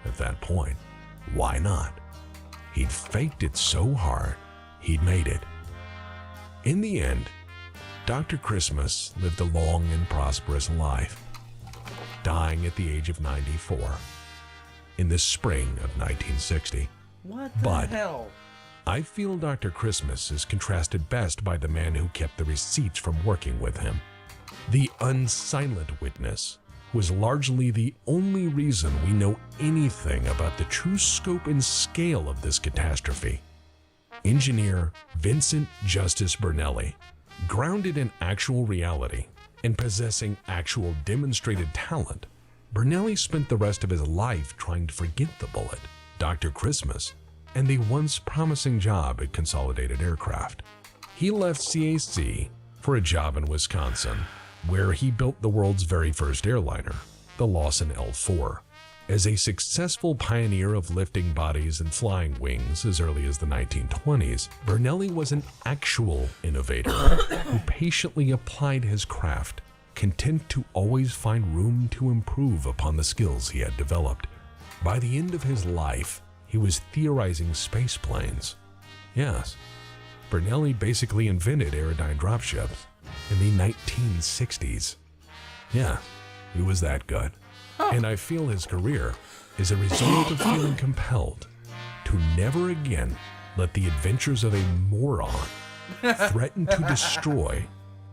at that point, why not? He'd faked it so hard, he'd made it. In the end, Dr. Christmas lived a long and prosperous life, dying at the age of 94 in the spring of 1960. What the hell? I feel Dr. Christmas is contrasted best by the man who kept the receipts from working with him. The unsilent witness was largely the only reason we know anything about the true scope and scale of this catastrophe. Engineer Vincent Justice Bernelli, grounded in actual reality and possessing actual demonstrated talent, Bernelli spent the rest of his life trying to forget the bullet, Dr. Christmas, and the once promising job at Consolidated Aircraft. He left CAC for a job in Wisconsin, where he built the world's very first airliner, the Lawson L-4. As a successful pioneer of lifting bodies and flying wings as early as the 1920s, Bernelli was an actual innovator who patiently applied his craft, content to always find room to improve upon the skills he had developed. By the end of his life, he was theorizing space planes. Yes, Bernelli basically invented aerodyne dropships. in the 1960s. Yeah, he was that good. And I feel his career is a result of feeling compelled to never again let the adventures of a moron threaten to destroy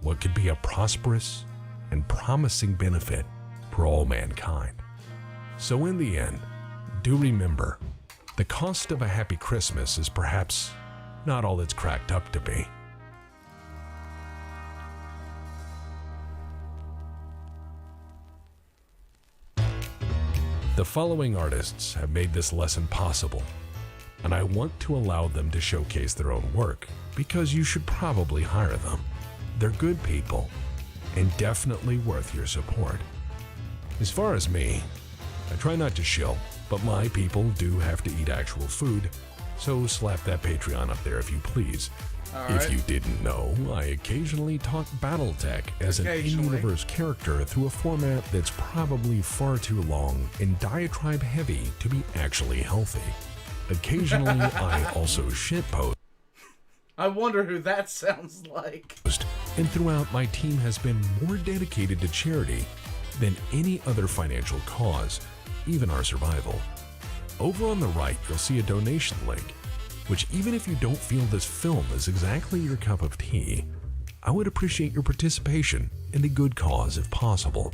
what could be a prosperous and promising benefit for all mankind. So in the end, do remember, the cost of a happy Christmas is perhaps not all it's cracked up to be. The following artists have made this lesson possible, and I want to allow them to showcase their own work because you should probably hire them. They're good people and definitely worth your support. As far as me, I try not to shill, but my people do have to eat actual food, so slap that Patreon up there if you please. If you didn't know, I occasionally talk Battletech as an in-universe character through a format that's probably far too long and diatribe heavy to be actually healthy. Occasionally, I also shitpost. I wonder who that sounds like. And throughout, my team has been more dedicated to charity than any other financial cause, even our survival. Over on the right, you'll see a donation link, which even if you don't feel this film is exactly your cup of tea, I would appreciate your participation in the good cause if possible.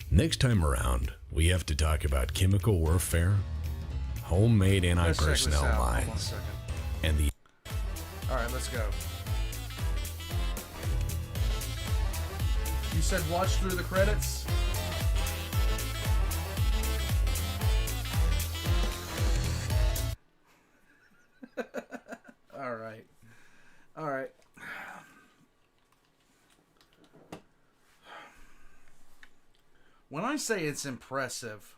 Next time around, we have to talk about chemical warfare, homemade anti-personnel mines, and the... Alright, let's go. You said watch through the credits? Alright. Alright. When I say it's impressive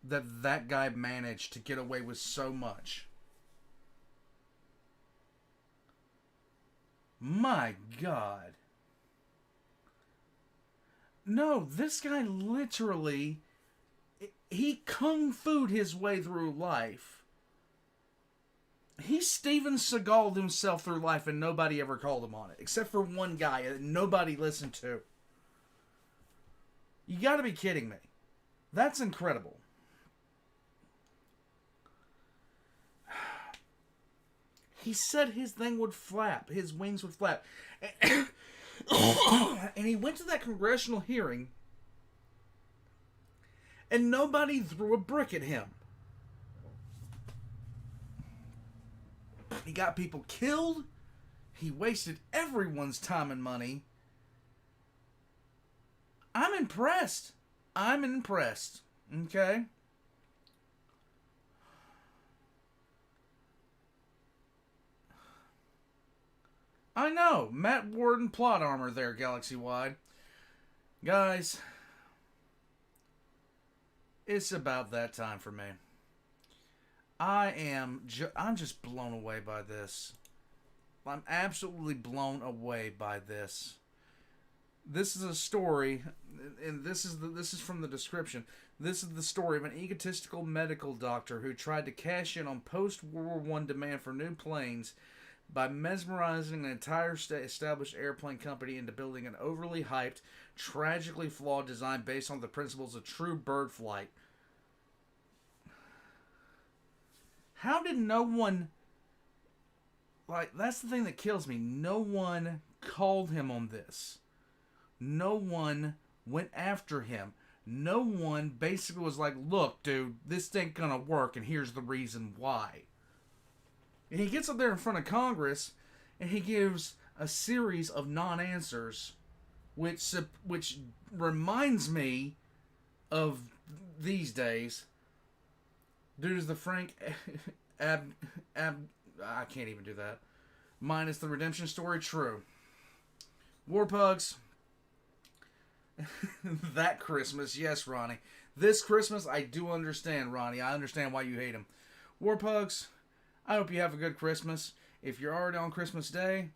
that that guy managed to get away with so much, my God. No, this guy literally, he kung fu'd his way through life. He Steven Seagal'd himself through life and nobody ever called him on it. Except for one guy that nobody listened to. You gotta be kidding me. That's incredible. He said his thing would flap. His wings would flap. And he went to that congressional hearing and nobody threw a brick at him. He got people killed. He wasted everyone's time and money. I'm impressed. I'm impressed. Okay? I know. Matt Warden plot armor there, galaxy-wide. Guys, it's about that time for me. I'm just blown away by this. I'm absolutely blown away by this. This is a story, and this is from the description. This is the story of an egotistical medical doctor who tried to cash in on post-World War I demand for new planes by mesmerizing an entire established airplane company into building an overly hyped, tragically flawed design based on the principles of true bird flight. How did no one... Like, that's the thing that kills me. No one called him on this. No one went after him. No one basically was like, look, dude, this ain't gonna work, and here's the reason why. And he gets up there in front of Congress, and he gives a series of non-answers, which reminds me of these days. Dude, the Frank I can't even do that. Minus the redemption story, true. Warpugs. That Christmas, yes, Ronnie. This Christmas, I do understand, Ronnie. I understand why you hate him. Warpugs, I hope you have a good Christmas. If you're already on Christmas Day,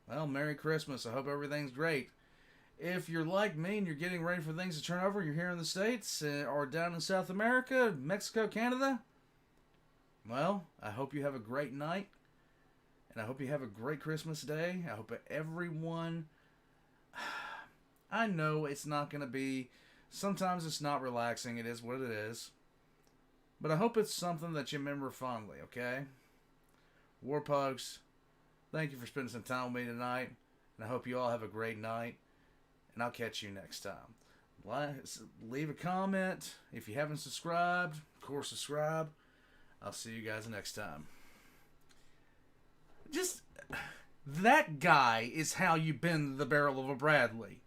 well, Merry Christmas. I hope everything's great. If you're like me and you're getting ready for things to turn over, you're here in the States or down in South America, Mexico, Canada, well, I hope you have a great night. And I hope you have a great Christmas day. I hope everyone... I know it's not going to be... Sometimes it's not relaxing. It is what it is. But I hope it's something that you remember fondly, okay? Warpugs, thank you for spending some time with me tonight. And I hope you all have a great night. And I'll catch you next time. Leave a comment. If you haven't subscribed, of course subscribe. I'll see you guys next time. Just, that guy is how you bend the barrel of a Bradley.